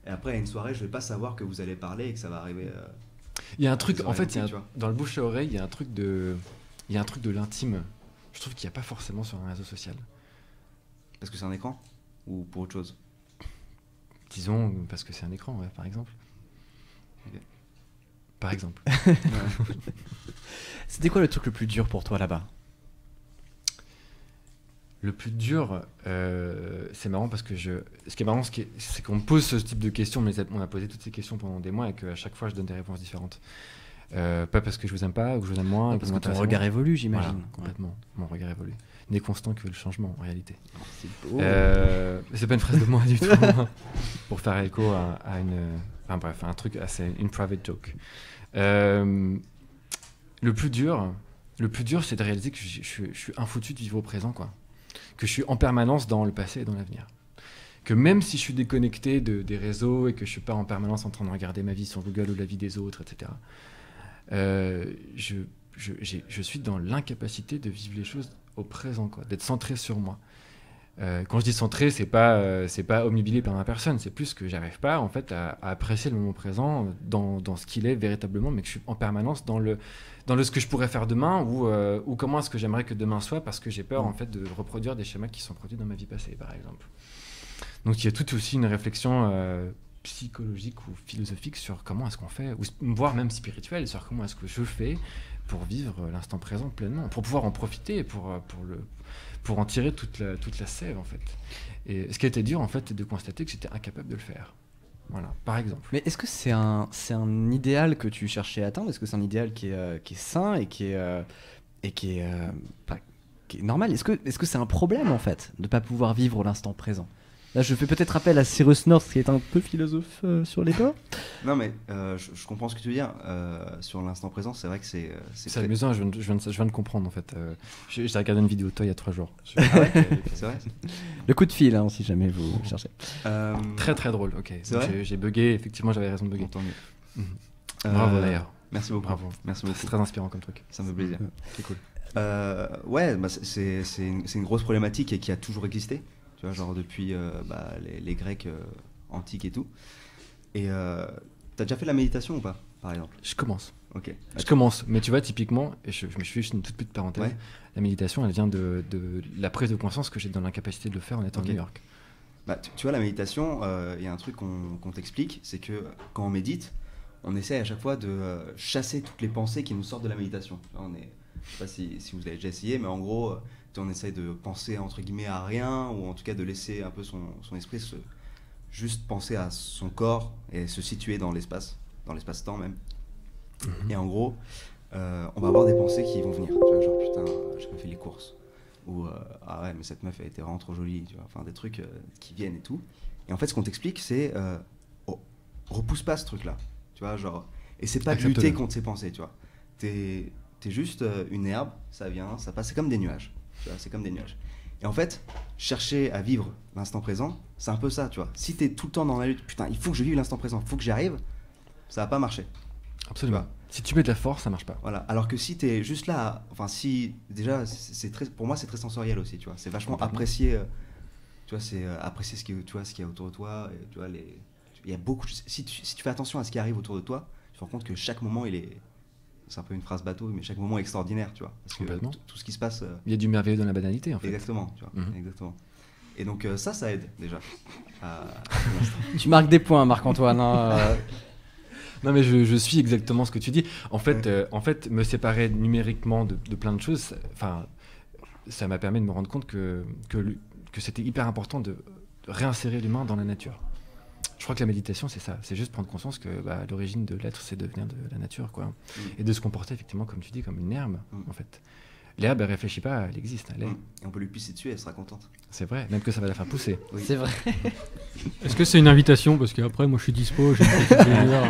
E: et après à une soirée, je vais pas savoir que vous allez parler et que ça va arriver.
D: Il y a un truc, en fait, dans le bouche à oreille, il y a un truc de l'intime. Je trouve qu'il n'y a pas forcément sur un réseau social.
E: Parce que c'est un écran? Ou pour autre chose?
D: Disons, parce que c'est un écran, ouais, par exemple.
E: Okay.
D: Par exemple.
C: C'était quoi le truc le plus dur pour toi là-bas?
D: Le plus dur, c'est marrant parce que ce qui est marrant, c'est qu'on me pose ce type de questions, mais on a posé toutes ces questions pendant des mois et qu'à chaque fois je donne des réponses différentes. Pas parce que je vous aime pas ou que je vous aime moins.
C: Parce que ton regard évolue, j'imagine.
D: Voilà, complètement. Mon regard évolue. N'est constant que le changement en réalité.
C: C'est beau.
D: C'est pas une phrase de moi du tout. Pour faire écho à un truc assez une private joke. Le plus dur, c'est de réaliser que je suis infoutu de vivre au présent, quoi. Que je suis en permanence dans le passé et dans l'avenir. Que même si je suis déconnecté des réseaux et que je suis pas en permanence en train de regarder ma vie sur Google ou la vie des autres, etc. Je suis dans l'incapacité de vivre les choses au présent, quoi, d'être centré sur moi. Quand je dis centré, c'est pas omnubilé par ma personne, c'est plus que j'arrive pas en fait à apprécier le moment présent dans ce qu'il est véritablement, mais que je suis en permanence dans le ce que je pourrais faire demain ou comment est-ce que j'aimerais que demain soit, parce que j'ai peur en fait de reproduire des schémas qui sont produits dans ma vie passée, par exemple. Donc il y a tout aussi une réflexion psychologique ou philosophique sur comment est-ce qu'on fait, ou voire même spirituelle, sur comment est-ce que je fais pour vivre l'instant présent pleinement, pour pouvoir en profiter, pour en tirer toute la sève en fait. Et ce qui a été dur en fait, c'est de constater que j'étais incapable de le faire. Voilà, par exemple.
C: Mais est-ce que c'est un idéal que tu cherchais à atteindre? Est-ce que c'est un idéal qui est sain et qui est normal? Est-ce que c'est un problème en fait de ne pas pouvoir vivre l'instant présent? Là, je fais peut-être appel à Cyrus North, qui est un peu philosophe sur les bords.
E: Non, mais je comprends ce que tu veux dire. Sur l'instant présent, c'est vrai que c'est
D: très amusant, je viens de comprendre en fait. J'ai regardé une vidéo de toi il y a 3 jours.
E: Ah ouais, c'est vrai.
C: Le coup de fil, hein, si jamais vous cherchez.
D: Très très drôle, ok.
E: C'est vrai.
D: J'ai bugué, effectivement, j'avais raison de bugger.
E: Tant mieux.
D: Bravo d'ailleurs.
E: Merci beaucoup.
D: Bravo.
E: Merci beaucoup.
D: C'est très inspirant comme truc.
E: Ça me fait plaisir.
D: C'est cool.
E: Ouais, bah, c'est une grosse problématique et qui a toujours existé. Tu vois, genre depuis les Grecs antiques et tout. Et t'as déjà fait de la méditation ou pas, par exemple?
D: Je commence.
E: Ok.
D: Je commence, mais tu vois, typiquement, et je me suis juste une toute petite parenthèse,
E: Ouais.
D: la méditation, elle vient de la prise de conscience que j'ai dans l'incapacité de le faire en étant
E: Ok.
D: à New York.
E: Bah, tu vois, la méditation, il y a un truc qu'on t'explique, c'est que quand on médite, on essaie à chaque fois de chasser toutes les pensées qui nous sortent de la méditation. Là, je sais pas si vous avez déjà essayé, mais en gros, on essaie de penser entre guillemets à rien, ou en tout cas de laisser un peu son esprit juste penser à son corps et se situer dans l'espace-temps même. Et en gros, on va avoir des pensées qui vont venir. Tu vois, genre putain, j'ai pas fait les courses. Ou ah ouais, mais cette meuf elle était vraiment trop jolie. Tu vois, enfin des trucs qui viennent et tout. Et en fait, ce qu'on t'explique, c'est repousse pas ce truc-là. Tu vois, genre, essaie pas de lutter contre ces pensées. Tu vois, t'es juste une herbe, ça vient, ça passe. C'est comme des nuages. Tu vois, c'est comme des nuages. Et en fait, chercher à vivre l'instant présent, c'est un peu ça, tu vois. Si t'es tout le temps dans la lutte, putain, il faut que je vive l'instant présent, il faut que j'y arrive, ça va pas marcher.
D: Absolument. Si tu mets de la force, ça marche pas.
E: Voilà. Alors que si t'es juste là, enfin si déjà, pour moi c'est très sensoriel aussi, tu vois. C'est vachement apprécier, tu vois, c'est apprécier ce qu'il y a autour de toi. Et, tu vois, il y a beaucoup. Si tu fais attention à ce qui arrive autour de toi, tu te rends compte que chaque moment c'est un peu une phrase bateau, mais chaque moment est extraordinaire, tu vois. Parce que tout ce qui se passe.
D: Il y a du merveilleux dans la banalité, en fait.
E: Exactement, tu vois. Exactement. Et donc ça aide déjà.
C: Tu marques des points, Marc-Antoine.
D: Non, mais je suis exactement ce que tu dis. En fait, me séparer numériquement de plein de choses, ça m'a permis de me rendre compte que c'était hyper important de réinsérer l'humain dans la nature. Je crois que la méditation, c'est ça. C'est juste prendre conscience que l'origine de l'être, c'est de venir de la nature, quoi. Et de se comporter, effectivement, comme tu dis, comme une herbe, en fait. L'herbe, elle réfléchit pas, elle existe. Elle est.
E: Et on peut lui pisser dessus, elle sera contente.
D: C'est vrai, même que ça va la faire pousser.
E: Oui.
C: C'est vrai.
A: Est-ce que c'est une invitation? Parce qu'après, moi, je suis dispo. J'ai une petite demi-heure,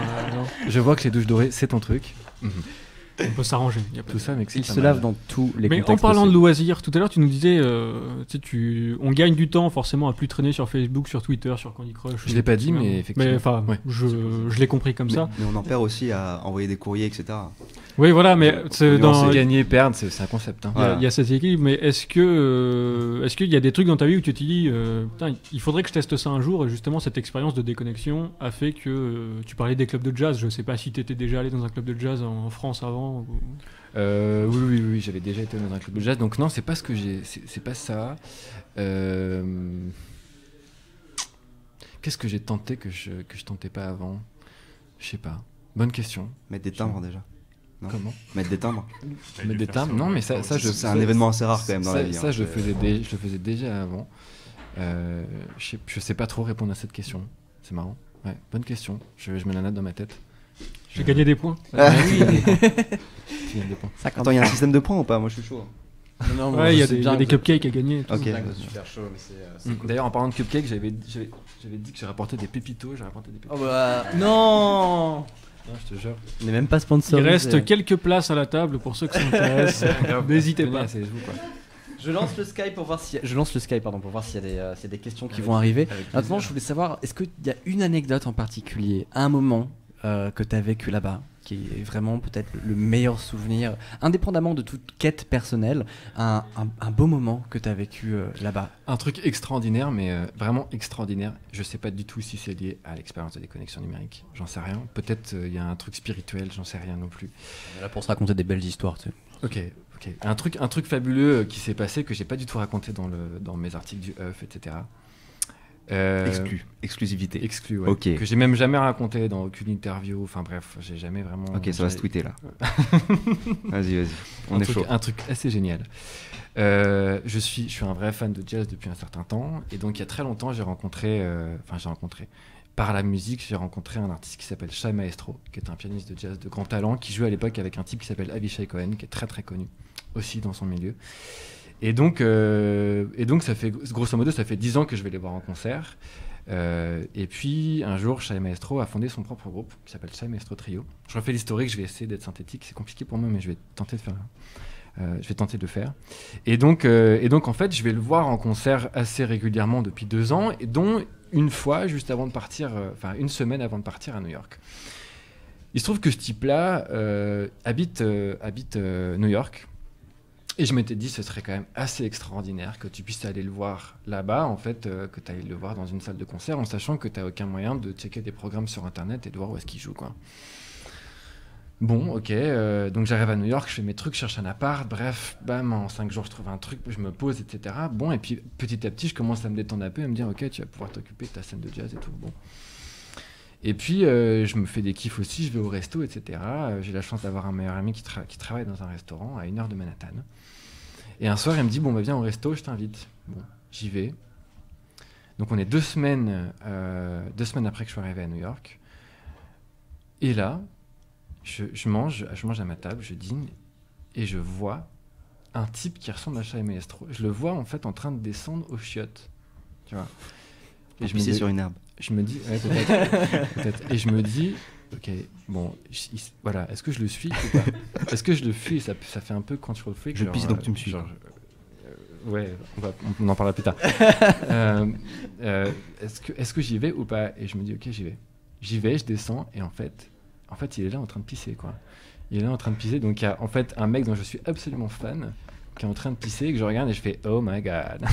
D: Je vois que les douches dorées, c'est ton truc.
A: on peut s'arranger.
D: Tout ça, mais
C: Il se lave dans tous les
A: Mais
C: contextes.
A: en parlant de
C: possibles.
A: loisirs, tout à l'heure, tu nous disais, on gagne du temps forcément à plus traîner sur Facebook, sur Twitter, sur Candy Crush.
D: Je l'ai pas dit, mais effectivement.
A: Mais enfin,
D: Ouais.
A: je l'ai compris comme ça.
E: Mais on en perd aussi à envoyer des courriers, etc.
A: Oui, voilà, mais c'est dans.
D: Gagner, perdre, c'est un concept. Hein.
A: Il y a cette équilibre, mais est-ce qu'il y a des trucs dans ta vie où tu te dis, putain, il faudrait que je teste ça un jour, et justement cette expérience de déconnexion a fait que tu parlais des clubs de jazz. Je sais pas si tu étais déjà allé dans un club de jazz en France avant.
D: Oui, j'avais déjà été dans un club de jazz, donc non, c'est pas ce que c'est pas ça. Qu'est-ce que j'ai tenté que je tentais pas avant? Je sais pas. Bonne question.
E: Mettre des timbres déjà. Non.
D: Comment?
E: Mettre des timbres.
D: Mettre des timbres? Non, mais ça
E: C'est un événement assez rare quand même dans la vie.
D: Ça, je le faisais déjà avant. Je sais pas trop répondre à cette question. C'est marrant. Ouais, bonne question. Je me la note dans ma tête.
A: J'ai gagné des points.
E: Ah,
D: Tu gagnes des points.
E: Attends, il y a un système de points ou pas? Moi je suis chaud.
C: Non,
A: Ouais, il y a des cupcakes à gagner. et tout.
E: Ok.
C: super chaud, mais c'est cool.
D: D'ailleurs, en parlant de cupcakes, j'avais dit que j'ai rapporté des pépitos. J'ai rapporté des pépitos.
C: Oh bah non,
D: Non, je te jure.
C: on n'est même pas
A: Il
C: sponsorisé.
A: reste quelques places à la table pour ceux qui s'intéressent. N'hésitez pas.
D: C'est vous, quoi.
C: Je lance le Skype pour voir s'il y a des questions qui vont arriver. Maintenant, je voulais savoir, est-ce qu'il y a une anecdote en particulier, à un moment, que tu as vécu là-bas, qui est vraiment peut-être le meilleur souvenir, indépendamment de toute quête personnelle, un beau moment que tu as vécu là-bas?
D: Un truc extraordinaire, mais vraiment extraordinaire. Je sais pas du tout si c'est lié à l'expérience de déconnexion numérique. J'en sais rien. Peut-être il y a un truc spirituel, j'en sais rien non plus.
C: On est là pour se raconter des belles histoires, tu sais.
D: Ok. Un truc fabuleux qui s'est passé que j'ai pas du tout raconté dans mes articles du œuf, etc.
E: Exclusivité.
D: Exclu, ouais.
E: Ok.
D: Que j'ai même jamais raconté dans aucune interview. Enfin bref, j'ai jamais vraiment.
E: Ok, ça va se tweeter là. Vas-y. On est chaud.
D: Un truc assez génial. Je suis un vrai fan de jazz depuis un certain temps. Et donc il y a très longtemps, par la musique, j'ai rencontré un artiste qui s'appelle Shai Maestro, qui est un pianiste de jazz de grand talent, qui jouait à l'époque avec un type qui s'appelle Avishai Cohen, qui est très très connu aussi dans son milieu. Et donc ça fait, grosso modo, ça fait 10 ans que je vais les voir en concert. Et puis un jour, Shai Maestro a fondé son propre groupe qui s'appelle Shai Maestro Trio. Je refais l'historique, je vais essayer d'être synthétique, c'est compliqué pour moi, mais je vais tenter de le faire. Et donc en fait, je vais le voir en concert assez régulièrement depuis 2 ans, et dont une fois juste avant de partir, une semaine avant de partir à New York. Il se trouve que ce type-là habite New York. Et je m'étais dit, ce serait quand même assez extraordinaire que tu puisses aller le voir là-bas, en fait, que tu ailles le voir dans une salle de concert, en sachant que tu n'as aucun moyen de checker des programmes sur Internet et de voir où est-ce qu'il joue, quoi. Bon, ok, donc j'arrive à New York, je fais mes trucs, je cherche un appart, bref, bam, en 5 jours je trouve un truc, je me pose, etc. Bon, et puis petit à petit, je commence à me détendre un peu, à me dire, ok, tu vas pouvoir t'occuper de ta scène de jazz et tout, bon. Et puis, je me fais des kiffs aussi, je vais au resto, etc. J'ai la chance d'avoir un meilleur ami qui travaille dans un restaurant à 1 heure de Manhattan. Et un soir, il me dit, bon, bah viens au resto, je t'invite. Bon, j'y vais. Donc on est 2 semaines après que je suis arrivé à New York. Et là, je mange à ma table, je dîne, et je vois un type qui ressemble à Shai Maestro. Je le vois en fait en train de descendre aux chiottes, tu vois.
E: Et je me dis sur une herbe.
D: Je me dis, ouais, peut-être. Et je me dis, ok, bon, voilà, est-ce que je le suis ou pas? Est-ce que je le fuis? Ça fait un peu control freak.
E: Je pisse donc tu me suis.
D: Ouais, on en parlera plus tard. Est-ce que j'y vais ou pas? Et je me dis, ok, j'y vais. J'y vais, je descends, et en fait, il est là en train de pisser, quoi. Il est là en train de pisser, donc il y a en fait un mec dont je suis absolument fan qui est en train de pisser, que je regarde et je fais, oh my god.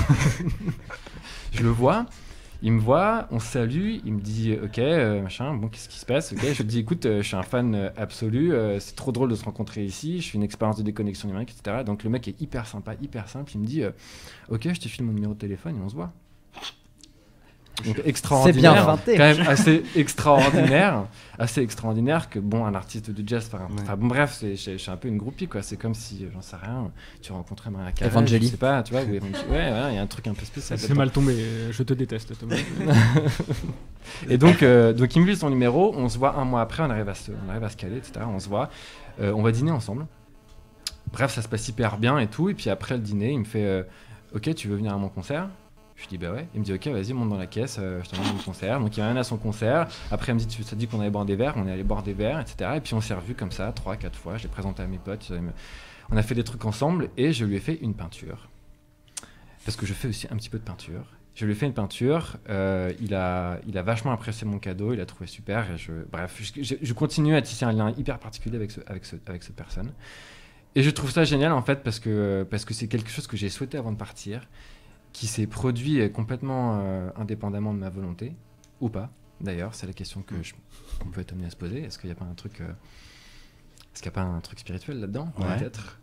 D: Je le vois. Il me voit, on se salue, il me dit ok, machin, bon, qu'est-ce qui se passe? Ok, je lui dis écoute, je suis un fan absolu, c'est trop drôle de se rencontrer ici, je fais une expérience de déconnexion numérique, etc. Donc le mec est hyper sympa, hyper simple, il me dit ok, je te file mon numéro de téléphone et on se voit. Donc extraordinaire,
C: c'est bien inventé.
D: Quand même assez extraordinaire que bon, un artiste de jazz, enfin bon bref, je suis un peu une groupie, quoi. C'est comme si, j'en sais rien, tu rencontrais Maria Carey, je sais pas, tu vois, ouais, voilà, il y a un truc un peu spécial.
A: C'est mal tombé, je te déteste, Thomas.
D: Et donc il me file son numéro, on se voit 1 mois après, on arrive à se caler, etc. On se voit, on va dîner ensemble. Bref, ça se passe hyper bien et tout, et puis après le dîner, il me fait ok, tu veux venir à mon concert? Je dis bah ouais. Il me dit ok, vas-y, monte dans la caisse, je t'emmène au concert. Donc il m'amène à son concert. Après il me dit ça dit qu'on allait boire des verres, on est allé boire des verres, etc. Et puis on s'est revus comme ça 3-4 fois. Je l'ai présenté à mes potes, on a fait des trucs ensemble et je lui ai fait une peinture. Parce que je fais aussi un petit peu de peinture. Je lui ai fait une peinture, il a vachement apprécié mon cadeau, il a trouvé super. Et je continue à tisser un lien hyper particulier avec cette personne. Et je trouve ça génial en fait parce que c'est quelque chose que j'ai souhaité avant de partir, qui s'est produit complètement indépendamment de ma volonté, ou pas, d'ailleurs, c'est la question qu'on peut être amené à se poser. Est-ce qu'il n'y a pas un truc spirituel là-dedans?
C: Ouais.
D: Peut-être.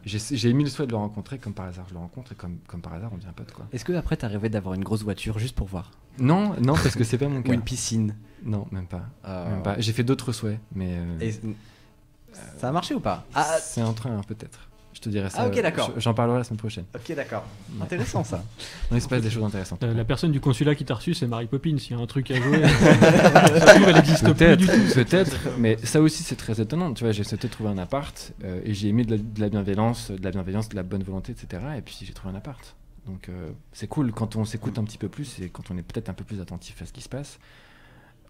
D: J'ai émis le souhait de le rencontrer, comme par hasard je le rencontre, et comme par hasard on devient pote, quoi.
C: Est-ce que après t'as rêvé d'avoir une grosse voiture juste pour voir?
D: Non, parce que c'est pas mon cas.
C: Ou une piscine?
D: Non, même pas. Même pas. J'ai fait d'autres souhaits, mais...
C: ça a marché ou pas?
D: C'est en train, peut-être. Je te dirais ça.
C: Ah ok, d'accord.
D: J'en parlerai la semaine prochaine.
C: Ok, d'accord. Intéressant ça.
D: Non, il se passe des choses intéressantes.
A: La personne du consulat qui t'a reçu, c'est Mary Poppins. Il y a un truc à jouer. Elle n'existe plus du tout.
D: Peut-être, mais ça aussi c'est très étonnant. Tu vois, j'ai souhaité trouver un appart et j'ai mis de la bienveillance, de la bonne volonté, etc. Et puis j'ai trouvé un appart. Donc c'est cool quand on s'écoute un petit peu plus et quand on est peut-être un peu plus attentif à ce qui se passe.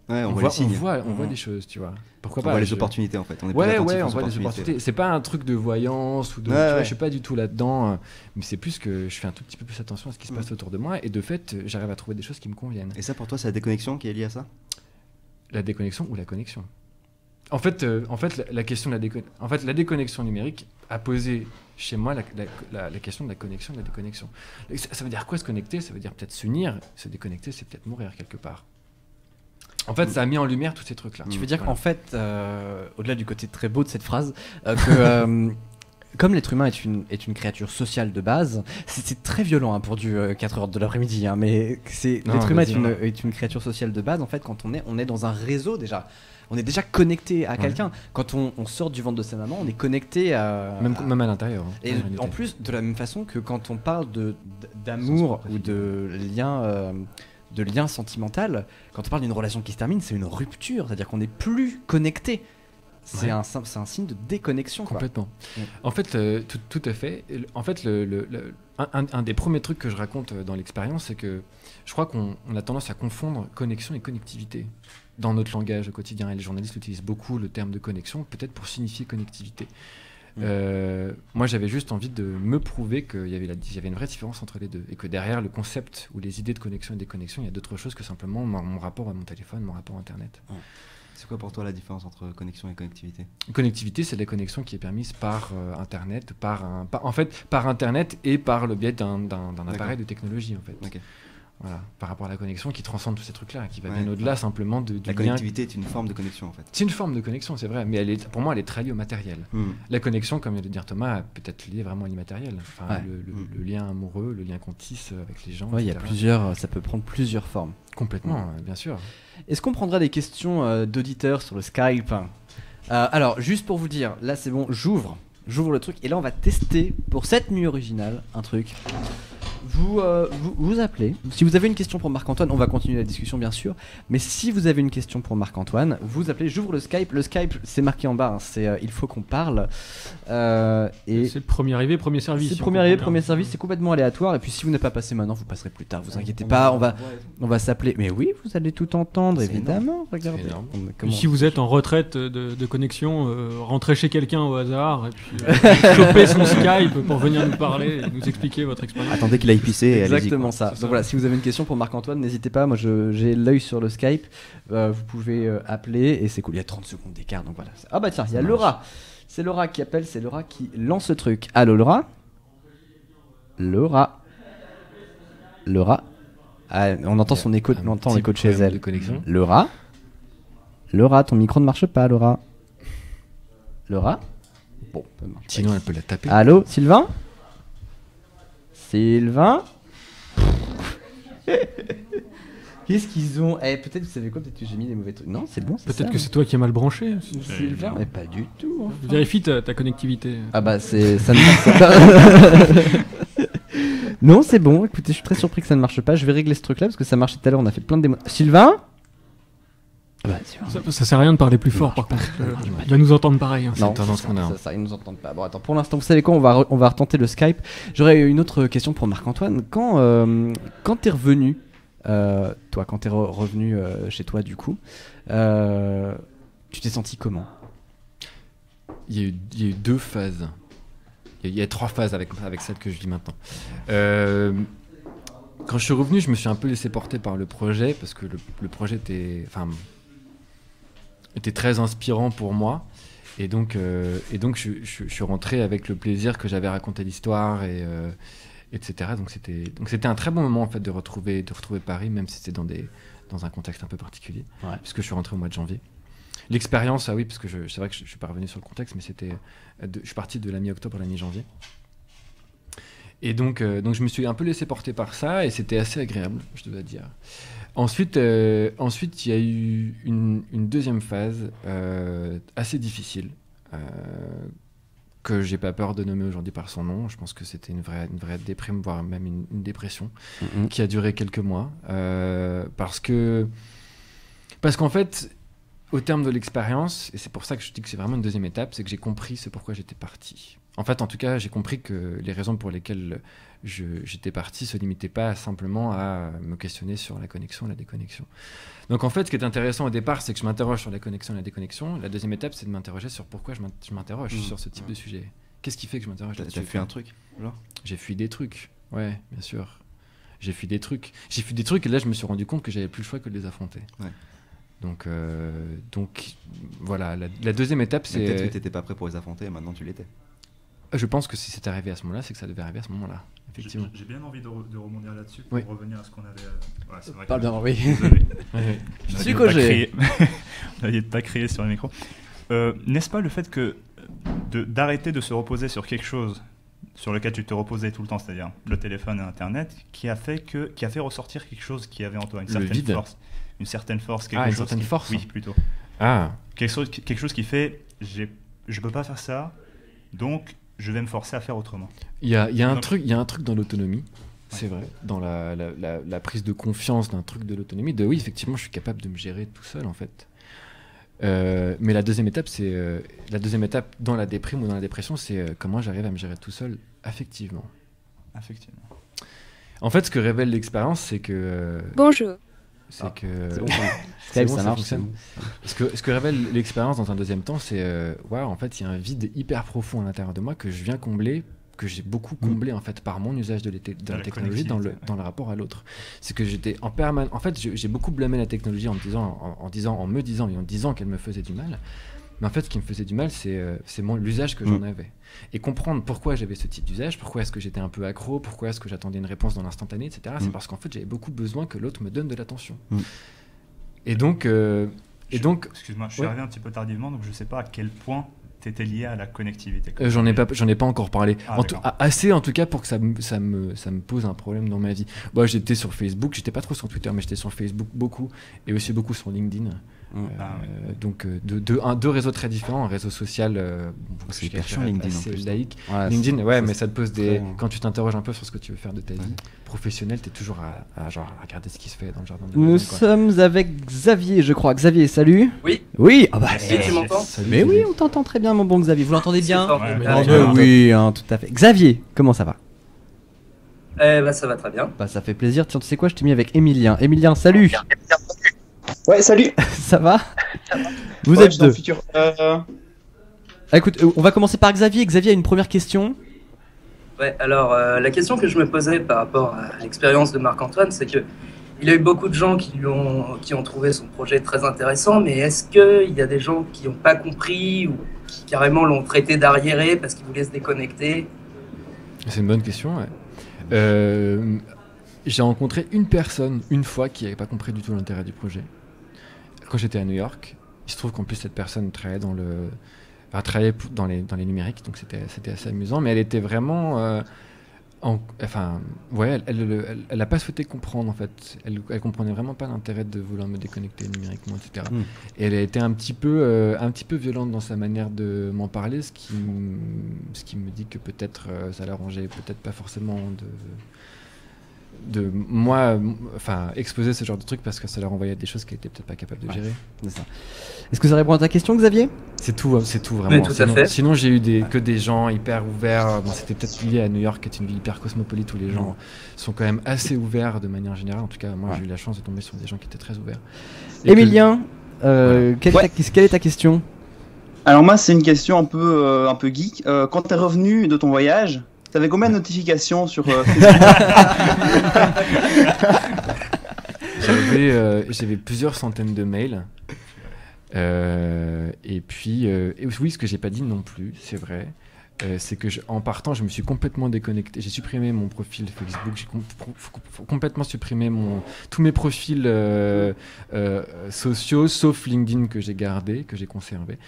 E: Ouais, on voit les signes.
D: On voit des choses, tu vois. Pourquoi pas?
E: On voit les opportunités en fait. On est
D: on voit les opportunités. C'est pas un truc de voyance ou de. Tu vois, je suis pas du tout là-dedans. Mais c'est plus que je fais un tout petit peu plus attention à ce qui se passe autour de moi et de fait, j'arrive à trouver des choses qui me conviennent.
E: Et ça, pour toi, c'est la déconnexion qui est liée à ça?
D: La déconnexion ou la connexion? En fait, la question de la déconnexion numérique a posé chez moi la question de la connexion et de la déconnexion. Ça veut dire quoi se connecter? Ça veut dire peut-être s'unir. Se déconnecter, c'est peut-être mourir quelque part. En fait, ça a mis en lumière tous ces trucs-là.
C: Tu veux dire qu'en fait, au-delà du côté très beau de cette phrase, que comme l'être humain est une créature sociale de base, c'est très violent pour du 4h de l'après-midi, hein, mais l'être humain est une créature sociale de base. En fait, quand on est dans un réseau déjà. On est déjà connecté à quelqu'un. Quand on sort du ventre de sa maman, on est connecté à...
D: Même à l'intérieur. Hein,
C: et en plus, de la même façon que quand on parle d'amour ou de lien sentimental, quand on parle d'une relation qui se termine, c'est une rupture. C'est-à-dire qu'on n'est plus connecté. C'est un signe de déconnexion.
D: Complètement.
C: Quoi.
D: En fait, tout à fait. En fait, un des premiers trucs que je raconte dans l'expérience, c'est que je crois qu'on a tendance à confondre connexion et connectivité dans notre langage au quotidien. Et les journalistes utilisent beaucoup le terme de connexion, peut-être pour signifier connectivité. Moi, j'avais juste envie de me prouver qu'il y avait une vraie différence entre les deux. Et que derrière le concept ou les idées de connexion et de déconnexion, il y a d'autres choses que simplement mon rapport à mon téléphone, mon rapport à Internet.
E: C'est quoi pour toi la différence entre connexion et connectivité?
D: Connectivité, c'est la connexion qui est permise par Internet, par Internet et par le biais d'un appareil de technologie, en fait.
E: Okay.
D: Voilà, par rapport à la connexion qui transcende tous ces trucs-là, qui va bien au-delà simplement du
E: La connectivité est une forme de connexion, en fait.
D: C'est une forme de connexion, c'est vrai, mais pour moi, elle est très liée au matériel. La connexion, comme vient de dire Thomas, est peut-être liée vraiment à l'immatériel. Enfin, le lien amoureux, le lien qu'on tisse avec les gens.
C: Il y a ça peut prendre plusieurs formes.
D: Complètement, bien sûr.
C: Est-ce qu'on prendra des questions d'auditeurs sur le Skype? Alors, juste pour vous dire, là c'est bon, j'ouvre le truc, et là on va tester pour cette nuit originale un truc. Vous appelez. Si vous avez une question pour Marc-Antoine, on va continuer la discussion bien sûr. Mais si vous avez une question pour Marc-Antoine, vous appelez. J'ouvre le Skype. Le Skype, c'est marqué en bas. Hein, c'est il faut qu'on parle. Et
A: c'est le premier arrivé, premier service.
C: C'est le premier arrivé, premier service. C'est complètement aléatoire. Et puis si vous n'êtes pas passé maintenant, vous passerez plus tard. Vous inquiétez pas. On va s'appeler. Mais oui, vous allez tout entendre évidemment. Regardez.
A: Si vous êtes en retraite de connexion, rentrez chez quelqu'un au hasard et puis chopez son Skype pour venir nous parler, et nous expliquer votre expérience.
E: Attendez qu'il aille pisser.
C: Exactement ça. Donc voilà, si vous avez une question pour Marc-Antoine, n'hésitez pas. Moi, j'ai l'œil sur le Skype. Vous pouvez appeler et c'est cool. Il y a 30 secondes d'écart, donc voilà. Ah bah tiens, il y a Laura. C'est Laura qui appelle. C'est Laura qui lance le truc. Allô, Laura. Ah, on entend son écho. On entend l'écho de chez elle. Laura, ton micro ne marche pas, Laura. Bon,
D: sinon elle peut la taper.
C: Allô, Sylvain. Qu'est-ce qu'ils ont? Peut-être, vous savez quoi? Peut-être que j'ai mis des mauvais trucs. Non, c'est bon.
A: Peut-être que c'est toi qui es mal branché.
C: Sylvain, mais pas du tout. Enfin.
A: Vérifie ta connectivité.
C: Ah bah ça ne marche pas. Non, c'est bon. Écoutez, je suis très surpris que ça ne marche pas. Je vais régler ce truc-là parce que ça marchait tout à l'heure. On a fait plein de démos. Sylvain.
A: Ça sert à rien de parler plus fort, par contre. Il va nous entendre pareil. Hein.
C: Non, ça, ils nous entendent pas. Bon, attends, pour l'instant, vous savez quoi, on va retenter le Skype. J'aurais une autre question pour Marc-Antoine. Quand t'es revenu, revenu chez toi, du coup, tu t'es senti comment?
D: Il y a eu deux phases. Il y a 3 phases avec celle que je vis maintenant. Quand je suis revenu, je me suis un peu laissé porter par le projet parce que le projet était très inspirant pour moi et donc je suis rentré avec le plaisir que j'avais raconté l'histoire etc. Donc c'était un très bon moment en fait de retrouver Paris, même si c'était dans un contexte un peu particulier, puisque je suis rentré au mois de janvier. L'expérience, oui, parce que c'est vrai que je suis pas revenu sur le contexte, mais je suis parti de la mi-octobre à la mi-janvier. Et donc je me suis un peu laissé porter par ça et c'était assez agréable, je dois dire. Ensuite, il y a eu une deuxième phase assez difficile que j'ai pas peur de nommer aujourd'hui par son nom. Je pense que c'était une vraie déprime, voire même une dépression qui a duré quelques mois parce qu'en fait, au terme de l'expérience, et c'est pour ça que je dis que c'est vraiment une deuxième étape, c'est que j'ai compris ce pourquoi j'étais parti. En fait, en tout cas, j'ai compris que les raisons pour lesquelles j'étais parti se limitaient pas simplement à me questionner sur la connexion et la déconnexion. Donc en fait, ce qui est intéressant au départ, c'est que je m'interroge sur la connexion et la déconnexion. La deuxième étape, c'est de m'interroger sur pourquoi je m'interroge sur ce type de sujet. Qu'est-ce qui fait que je m'interroge là-dessus?
E: T'as fui un truc, genre?
D: J'ai fui des trucs, ouais, bien sûr. J'ai fui des trucs et là, je me suis rendu compte que j'avais plus le choix que de les affronter.
E: Ouais.
D: Donc voilà, la deuxième étape,
E: Mais peut-être que
D: c'est...
E: tu n'étais pas prêt pour les affronter et maintenant tu l'étais.
D: Je pense que si c'est arrivé à ce moment-là, c'est que ça devait arriver à ce moment-là, effectivement.
F: J'ai bien envie de rebondir là-dessus pour
D: Oui.
F: revenir à ce qu'on avait. C'est vrai
C: Parle
F: que-
C: bien, oui.
F: Désolé.
C: Je
F: Vous
C: suis
F: n'aviez
C: que
F: pas
C: j'ai.
F: crié. Vous n'aviez pas crié sur le micro. N'est-ce pas le fait que d'arrêter de se reposer sur quelque chose sur lequel tu te reposais tout le temps, c'est-à-dire le téléphone et Internet, qui a fait ressortir quelque chose qui avait en toi, une
D: Le
F: certaine
D: vide.
F: force. Une certaine force,
D: Ah, une certaine
F: qui-
D: force.
F: Oui, plutôt.
D: Ah,
F: Quelque chose qui fait, je peux pas faire ça, donc je vais me forcer à faire autrement.
D: il y a un
F: Donc-
D: truc dans l'autonomie, c'est vrai, dans la prise de confiance d'un truc de l'autonomie, oui, effectivement, je suis capable de me gérer tout seul, en fait. Mais la deuxième étape, dans la déprime ou dans la dépression, c'est comment j'arrive à me gérer tout seul affectivement.
F: Effectivement.
D: En fait, ce que révèle l'expérience, c'est que...
G: Bonjour.
D: c'est
E: Ah,
D: que...
E: c'est bon,
C: Skype,
D: bon,
C: ça
D: ça
C: marche.
D: fonctionne. Ce que révèle l'expérience dans un deuxième temps, c'est en fait, il y a un vide hyper profond à l'intérieur de moi que je viens combler, que j'ai beaucoup comblé en fait par mon usage de la
F: la
D: technologie dans le
F: connectivité,
D: rapport à l'autre. C'est que j'étais en permanence. En fait, j'ai beaucoup blâmé la technologie en me disant qu'elle me faisait du mal. Mais en fait, ce qui me faisait du mal, c'est l'usage que j'en avais. Et comprendre pourquoi j'avais ce type d'usage, pourquoi est-ce que j'étais un peu accro, pourquoi est-ce que j'attendais une réponse dans l'instantané, etc. C'est parce qu'en fait, j'avais beaucoup besoin que l'autre me donne de l'attention. Et donc,
F: Excuse-moi, je suis
D: Ouais.
F: arrivé un petit peu tardivement, donc je sais pas à quel point tu étais lié à la connectivité.
D: j'en ai pas encore parlé.
F: Ah, d'accord.
D: Assez en tout cas pour que ça me pose un problème dans ma vie. Moi, j'étais sur Facebook, j'étais pas trop sur Twitter, mais j'étais sur Facebook beaucoup et aussi beaucoup sur LinkedIn.
F: Ah, oui.
D: Donc deux réseaux très différents, un réseau social
E: C'est
D: je
E: hyper chiant,
D: dirais
E: LinkedIn, en
D: assez
E: plus.
D: laïque.
C: Ouais,
D: LinkedIn,
C: c'est-
D: ouais,
C: ça,
D: mais
C: c'est
D: ça te pose
C: très-
D: quand tu t'interroges un peu sur ce que tu veux faire de ta vie professionnelle, t'es toujours à regarder ce qui se fait dans le jardin de la
C: Nous
D: maison, quoi.
C: sommes avec Xavier, je crois. Xavier, salut.
H: Oui.
C: Oui. Ah bah.
H: Est-ce que tu m'entends?
D: Salut,
C: Mais oui,
D: Xavier.
C: on t'entend très bien, mon bon Xavier. Vous l'entendez bien?
H: C'est fort.
F: Ouais,
A: mais
H: Ah,
A: non,
H: je-
A: mais-
C: Oui, hein, tout à fait. Xavier, comment ça va?
H: Ça va très bien.
C: Bah, ça fait plaisir. Tiens, tu sais quoi, je t'ai mis avec Emilien. Emilien, salut.
I: Ouais, salut.
C: Ça va? Vous
I: Ouais,
C: êtes
I: je suis dans le
C: deux.
I: futur.
C: Ah, écoute, on va commencer par Xavier. Xavier a une première question.
H: Ouais, alors la question que je me posais par rapport à l'expérience de Marc-Antoine, c'est que il y a eu beaucoup de gens qui ont trouvé son projet très intéressant, mais est-ce qu'il y a des gens qui n'ont pas compris ou qui carrément l'ont traité d'arriéré parce qu'ils voulaient se déconnecter?
D: C'est une bonne question, ouais. J'ai rencontré une personne, une fois, qui n'avait pas compris du tout l'intérêt du projet. Quand j'étais à New York, il se trouve qu'en plus cette personne travaillait travaillait dans les numériques, donc c'était assez amusant, mais elle était vraiment... elle n'a pas souhaité comprendre, en fait. Elle comprenait vraiment pas l'intérêt de vouloir me déconnecter numériquement, etc. Et elle a été un petit peu violente dans sa manière de m'en parler, ce qui me dit que peut-être ça l'arrangeait, peut-être pas forcément de moi, exposer ce genre de truc parce que ça leur envoyait des choses qu'elle était peut-être pas capable de gérer.
C: C'est ça. Est-ce que ça répond à ta question, Xavier?
D: C'est tout vraiment.
H: Mais tout à fait.
D: Sinon, j'ai eu que des gens hyper ouverts. Bon, c'était peut-être lié à New York, qui est une ville hyper cosmopolite où les gens sont quand même assez ouverts de manière générale. En tout cas, moi, j'ai eu la chance de tomber sur des gens qui étaient très ouverts. Et
C: Emilien, quelle
I: Ouais.
C: est ta question?
I: Alors moi, c'est une question un peu geek. Quand t'es revenu de ton voyage, t'avais combien de notifications sur Facebook?
D: J'avais plusieurs centaines de mails. Et puis, oui, ce que j'ai pas dit non plus, c'est vrai, c'est que en partant, je me suis complètement déconnecté. J'ai supprimé mon profil Facebook, j'ai complètement supprimé tous mes profils sociaux, sauf LinkedIn que j'ai gardé, que j'ai conservé.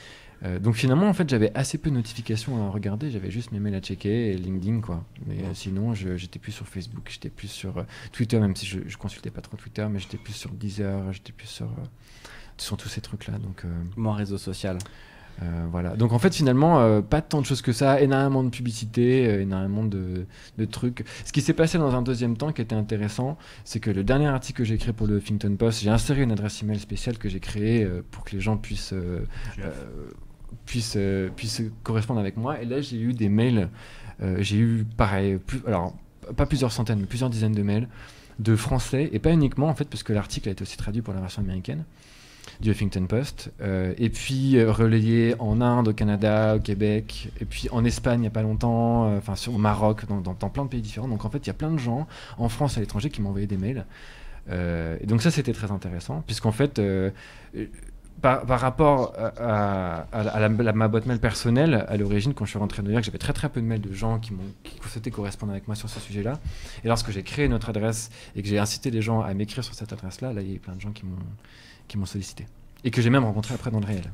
D: Donc finalement, en fait, j'avais assez peu de notifications à regarder. J'avais juste mes mails à checker et LinkedIn, quoi. Mais sinon, j'étais plus sur Facebook, j'étais plus sur Twitter, même si je consultais pas trop Twitter, mais j'étais plus sur Deezer, j'étais plus sur tous ces trucs-là. Donc
C: Mon réseau social.
D: voilà. Donc en fait, finalement, pas tant de choses que ça, énormément de publicité, énormément de trucs. Ce qui s'est passé dans un deuxième temps qui était intéressant, c'est que le dernier article que j'ai écrit pour le Huffington Post, j'ai inséré une adresse email spéciale que j'ai créée pour que les gens puissent correspondre avec moi. Et là, j'ai eu des mails, j'ai eu pareil, alors pas plusieurs centaines, mais plusieurs dizaines de mails de Français, et pas uniquement en fait, parce que l'article a été aussi traduit pour la version américaine du Huffington Post, et puis relayé en Inde, au Canada, au Québec, et puis en Espagne il n'y a pas longtemps, au Maroc, dans plein de pays différents. Donc en fait, il y a plein de gens en France et à l'étranger qui m'ont envoyé des mails Et donc ça, c'était très intéressant, puisqu'en fait, par rapport à ma boîte mail personnelle, à l'origine, quand je suis rentré à New York, j'avais très peu de mails de gens qui souhaitaient correspondre avec moi sur ce sujet-là. Et lorsque j'ai créé notre adresse et que j'ai incité les gens à m'écrire sur cette adresse-là, là, il y a eu plein de gens qui m'ont sollicité. Et que j'ai même rencontré après dans le réel.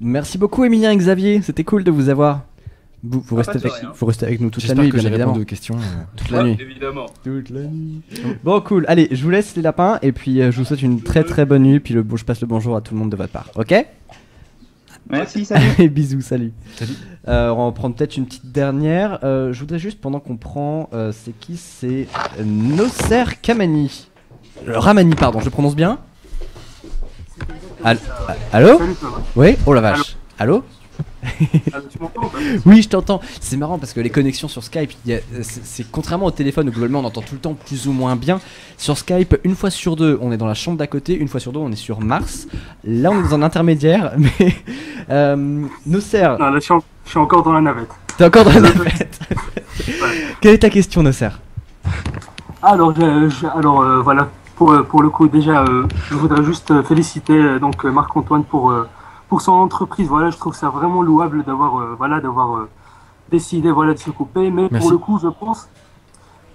C: Merci beaucoup, Emilien et Xavier. C'était cool de vous avoir. Vous restez avec nous toute la nuit,
D: J'espère que j'ai
C: évidemment.
D: répondu aux questions.
C: Toute la nuit.
H: Évidemment.
C: Toute la nuit. Bon, cool. Allez, je vous laisse les lapins et puis je vous souhaite une très bonne nuit. Puis je passe le bonjour à tout le monde de votre part. Ok?
I: Merci, salut.
C: Allez, bisous, salut.
D: Salut.
C: On va prendre peut-être une petite dernière. Je voudrais juste, pendant qu'on prend, c'est qui? C'est Nosser Kamani. Ramani, pardon, je le prononce bien? Allô? Oui? Oh la vache. Allô?
G: Tu m'entends?
C: Oui, je t'entends. C'est marrant parce que les connexions sur Skype, c'est contrairement au téléphone où globalement on entend tout le temps plus ou moins bien. Sur Skype, une fois sur deux, on est dans la chambre d'à côté, une fois sur deux, on est sur Mars. Là, on est dans un intermédiaire, mais Nosser.
G: Non, là, je suis encore dans la navette.
C: T'es encore dans la navette. Quelle est ta question, Nosser?
G: Alors, voilà. Pour le coup, déjà, je voudrais juste féliciter donc Marc-Antoine pour son entreprise. Voilà, je trouve ça vraiment louable d'avoir décidé de se couper. Mais
D: Merci.
G: pour le coup,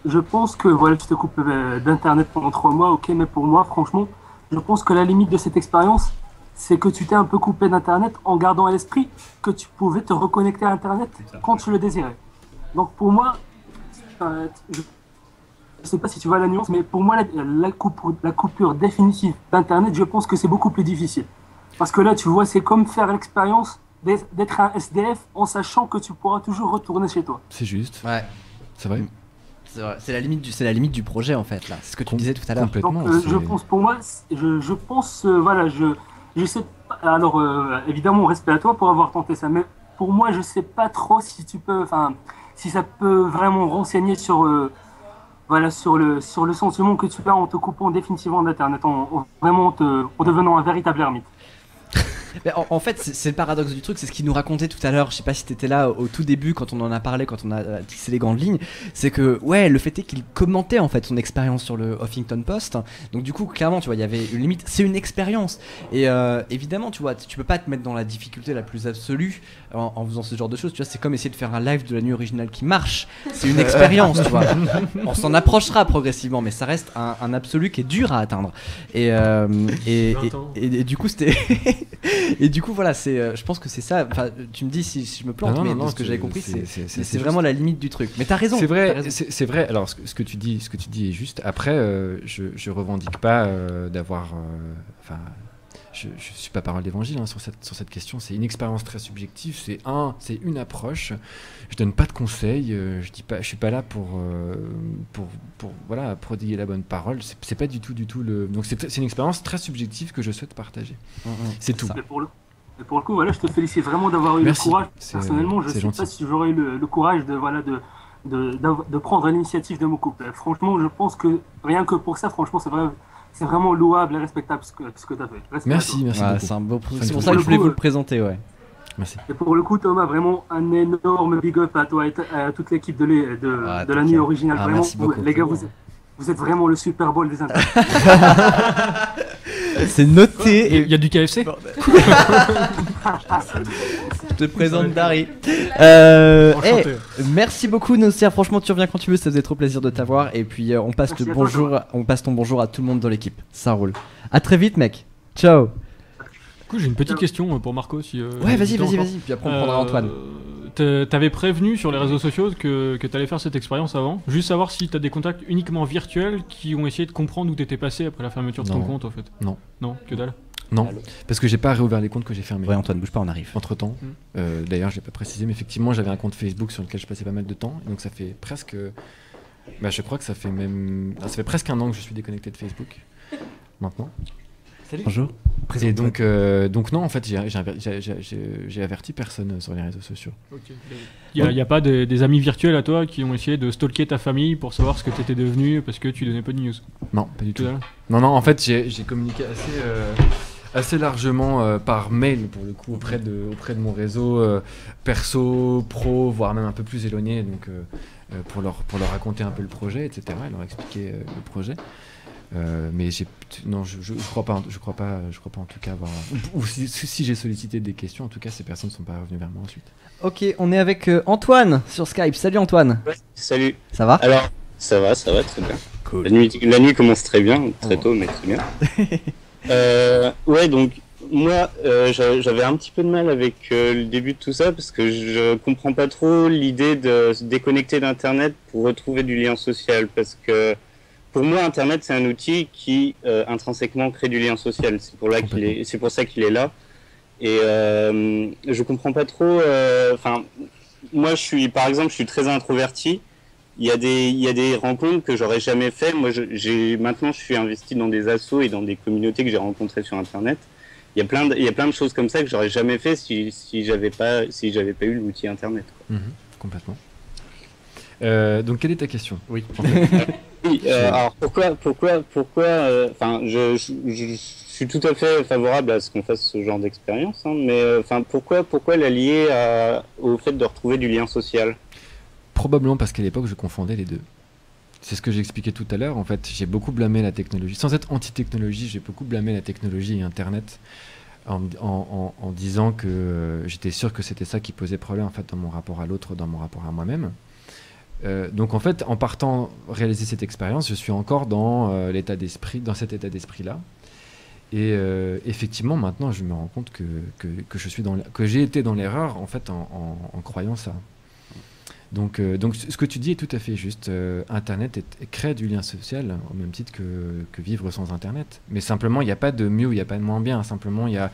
G: je pense que voilà, tu te coupes d'internet pendant 3 mois, ok. Mais pour moi, franchement, je pense que la limite de cette expérience, c'est que tu t'es un peu coupé d'internet en gardant à l'esprit que tu pouvais te reconnecter à internet quand tu le désirais. Donc pour moi, je sais pas si tu vois la nuance, mais pour moi, la coupure définitive d'Internet, je pense que c'est beaucoup plus difficile. Parce que là, tu vois, c'est comme faire l'expérience d'être un SDF en sachant que tu pourras toujours retourner chez toi.
D: C'est juste.
C: Ouais.
D: C'est vrai.
C: C'est la limite du projet en fait là. C'est ce que tu disais tout à l'heure.
D: Complètement.
G: Donc, je pense, pour moi, je pense, je sais pas. Alors, évidemment, respect à toi pour avoir tenté ça, mais pour moi, je sais pas trop si si ça peut vraiment renseigner sur le sentiment que tu as en te coupant définitivement d'Internet, en devenant un véritable ermite.
C: Mais en fait, c'est le paradoxe du truc, c'est ce qu'il nous racontait tout à l'heure. Je sais pas si t'étais là au tout début quand on en a parlé, quand on a tissé les grandes lignes. C'est que, ouais, le fait est qu'il commentait en fait son expérience sur le Huffington Post. Donc, du coup, clairement, tu vois, il y avait une limite. C'est une expérience. Et évidemment, tu vois, tu peux pas te mettre dans la difficulté la plus absolue en faisant ce genre de choses. Tu vois, c'est comme essayer de faire un live de la nuit originale qui marche. C'est une expérience, tu vois. On s'en approchera progressivement, mais ça reste un absolu qui est dur à atteindre. Et du coup, c'était. Et du coup, voilà, je pense que c'est ça. Enfin, tu me dis si je me plante, mais ce que j'avais compris, c'est vraiment la limite du truc. Mais t'as raison.
D: C'est vrai. Alors, ce que tu dis est juste. Après, je revendique pas d'avoir. Je suis pas parole d'évangile sur cette question. C'est une expérience très subjective. C'est une approche. Je donne pas de conseils. Je suis pas là pour prodiguer la bonne parole. C'est pas du tout le. Donc c'est une expérience très subjective que je souhaite partager. C'est tout.
G: Mais pour le coup, voilà, je te félicite vraiment d'avoir eu le courage. Personnellement, je sais pas si j'aurais eu le courage de prendre l'initiative de me couper. Franchement, je pense que rien que pour ça, franchement, c'est vraiment louable et respectable ce que tu as fait.
D: Merci beaucoup.
C: C'est pour ça que je voulais vous le présenter, ouais.
D: Merci.
G: Et pour le coup, Thomas, vraiment un énorme big up à toi et à toute l'équipe de la nuit originale. Vraiment,
C: merci beaucoup.
G: Les gars, vous êtes vraiment le Super Bowl des internets.
C: C'est noté.
A: Il y a du KFC.
C: Je te présente Dari. Merci beaucoup Nosser, franchement tu reviens quand tu veux, ça faisait trop plaisir de t'avoir. Et puis on passe ton bonjour à tout le monde dans l'équipe. Ça roule. À très vite mec. Ciao.
A: Du coup, j'ai une petite question pour Marco.
C: Ouais, vas-y. Puis après on prendra Antoine.
A: T'avais prévenu sur les réseaux sociaux que t'allais faire cette expérience avant. Juste savoir si t'as des contacts uniquement virtuels qui ont essayé de comprendre où t'étais passé après la fermeture de ton compte en fait. Non, que dalle.
D: Non, parce que j'ai pas réouvert les comptes que j'ai fermés.
C: Ouais, Antoine, bouge pas, on arrive.
D: Entre temps, d'ailleurs, je l'ai pas précisé, mais effectivement, j'avais un compte Facebook sur lequel je passais pas mal de temps. Donc ça fait presque. Je crois que ça fait presque 1 an que je suis déconnecté de Facebook. Maintenant.
C: Salut. Bonjour.
D: Et donc non, en fait, j'ai averti personne sur les réseaux sociaux.
A: Okay. Il n'y a pas des amis virtuels à toi qui ont essayé de stalker ta famille pour savoir ce que tu étais devenu parce que tu donnais pas de news?
D: Non, pas du tout. Non, en fait, j'ai communiqué assez largement par mail pour le coup auprès de mon réseau perso, pro, voire même un peu plus éloigné, donc pour leur raconter un peu le projet, etc. et leur expliquer le projet. Mais non, je crois pas en tout cas avoir. Ou si j'ai sollicité des questions, en tout cas, ces personnes ne sont pas revenues vers moi ensuite.
C: Ok, on est avec Antoine sur Skype. Salut Antoine.
J: Ouais, salut.
C: Ça va?
J: Alors, ça va, très bien.
C: Cool.
J: La nuit commence très bien, très tôt, mais très bien. Ouais, donc moi, j'avais un petit peu de mal avec le début de tout ça parce que je comprends pas trop l'idée de se déconnecter d'Internet pour retrouver du lien social. Parce que pour moi, Internet, c'est un outil qui intrinsèquement crée du lien social. C'est pour ça qu'il est là. Et je comprends pas trop. Enfin, moi, par exemple, je suis très introverti. Il y a des rencontres que j'aurais jamais fait. Moi, maintenant, je suis investi dans des assos et dans des communautés que j'ai rencontrées sur Internet. Il y a plein de choses comme ça que j'aurais jamais fait si j'avais pas eu l'outil Internet, quoi.
D: Complètement. Donc, quelle est ta question? Oui.
J: Oui. Alors pourquoi enfin, je suis tout à fait favorable à ce qu'on fasse ce genre d'expérience, hein, mais enfin, pourquoi la lier au fait de retrouver du lien social?
D: Probablement parce qu'à l'époque, je confondais les deux. C'est ce que j'expliquais tout à l'heure. En fait, j'ai beaucoup blâmé la technologie. Sans être anti-technologie, j'ai beaucoup blâmé la technologie et Internet en disant que j'étais sûr que c'était ça qui posait problème en fait, dans mon rapport à l'autre, dans mon rapport à moi-même. Donc en fait, en partant réaliser cette expérience, je suis encore dans cet état d'esprit-là. Et effectivement, maintenant, je me rends compte que j'ai été dans l'erreur en fait en croyant ça. Donc ce que tu dis est tout à fait juste. Internet crée du lien social au même titre que vivre sans Internet. Mais simplement, il n'y a pas de mieux ou il n'y a pas de moins bien. Simplement, il y a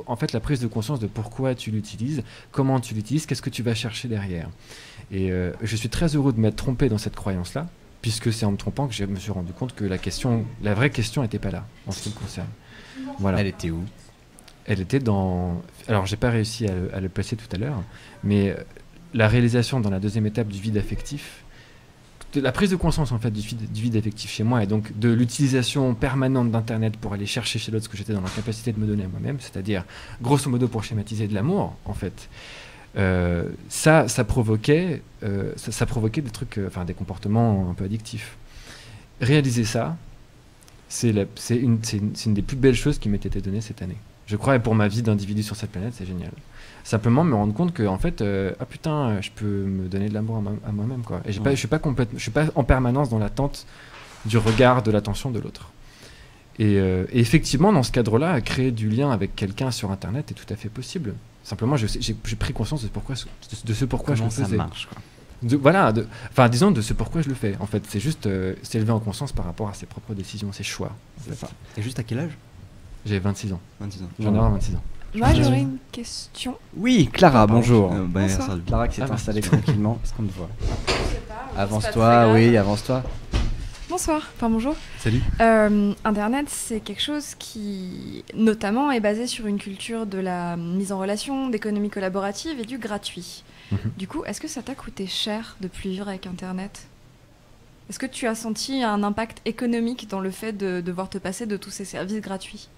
D: en fait la prise de conscience de pourquoi tu l'utilises, comment tu l'utilises, qu'est-ce que tu vas chercher derrière. Et je suis très heureux de m'être trompé dans cette croyance-là, puisque c'est en me trompant que je me suis rendu compte que la vraie question n'était pas là, en ce qui me concerne. Voilà.
C: Elle était où?
D: Elle était dans... Alors, j'ai pas réussi à le placer tout à l'heure, mais la réalisation dans la deuxième étape du vide affectif, de la prise de conscience en fait du vide affectif chez moi, et donc de l'utilisation permanente d'Internet pour aller chercher chez l'autre ce que j'étais dans l'incapacité de me donner à moi-même, c'est-à-dire, grosso modo, pour schématiser, de l'amour, en fait. Ça provoquait des trucs, enfin des comportements un peu addictifs. Réaliser ça, c'est une des plus belles choses qui m'ait été donnée cette année. Je crois, et pour ma vie d'individu sur cette planète, c'est génial. Simplement me rendre compte que en fait, je peux me donner de l'amour à moi-même, quoi. Et je suis pas en permanence dans l'attente du regard, de l'attention de l'autre. Et effectivement, dans ce cadre-là, créer du lien avec quelqu'un sur Internet est tout à fait possible. Simplement, j'ai pris conscience de ce pourquoi je le faisais.
C: Comment ça marche, quoi.
D: Disons de ce pourquoi je le fais. En fait, c'est juste s'élever en conscience par rapport à ses propres décisions, ses choix.
C: C'est ça. Et juste à quel âge?
D: J'ai 26 ans.
E: 26 ans.
D: J'en ai 26 ans.
K: Moi, j'aurais une question.
C: Oui, Clara, bonjour.
K: Bonsoir.
C: Clara qui s'est installée tranquillement. Est-ce qu'on te voit?
K: Je sais pas.
C: Avance-toi, oui, avance-toi.
K: Bonsoir, enfin bonjour.
D: Salut.
K: Internet, c'est quelque chose qui, notamment, est basé sur une culture de la mise en relation, d'économie collaborative et du gratuit. Du coup, est-ce que ça t'a coûté cher de plus vivre avec Internet? Est-ce que tu as senti un impact économique dans le fait de devoir te passer de tous ces services gratuits?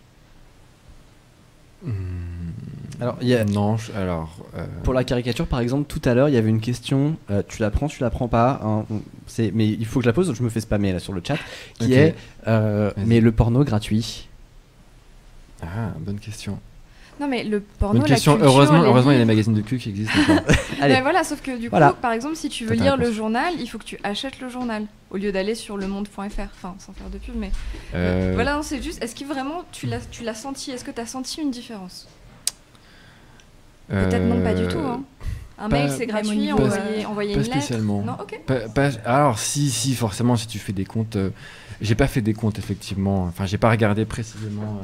C: Alors, pour la caricature, par exemple, tout à l'heure, il y avait une question, tu la prends pas, hein, mais il faut que je la pose, je me fais spammer là sur le chat, qui est, mais le porno gratuit.
D: Ah, bonne question.
K: Non mais le porno,
D: bonne question.
K: la culture,
D: heureusement, il y a des magazines de cul qui existent.
K: Mais voilà, sauf que du coup, par exemple, si tu veux lire le journal, il faut que tu achètes le journal au lieu d'aller sur lemonde.fr. Enfin, sans faire de pub, mais voilà, c'est juste. Est-ce que vraiment tu l'as senti? Est-ce que tu as senti une différence? Peut-être non, pas du tout. Hein. Un mail, c'est gratuit. Envoyer une lettre.
D: Pas spécialement.
K: Non, ok.
D: Alors si, forcément, si tu fais des comptes. J'ai pas fait des comptes effectivement. Enfin, j'ai pas regardé précisément.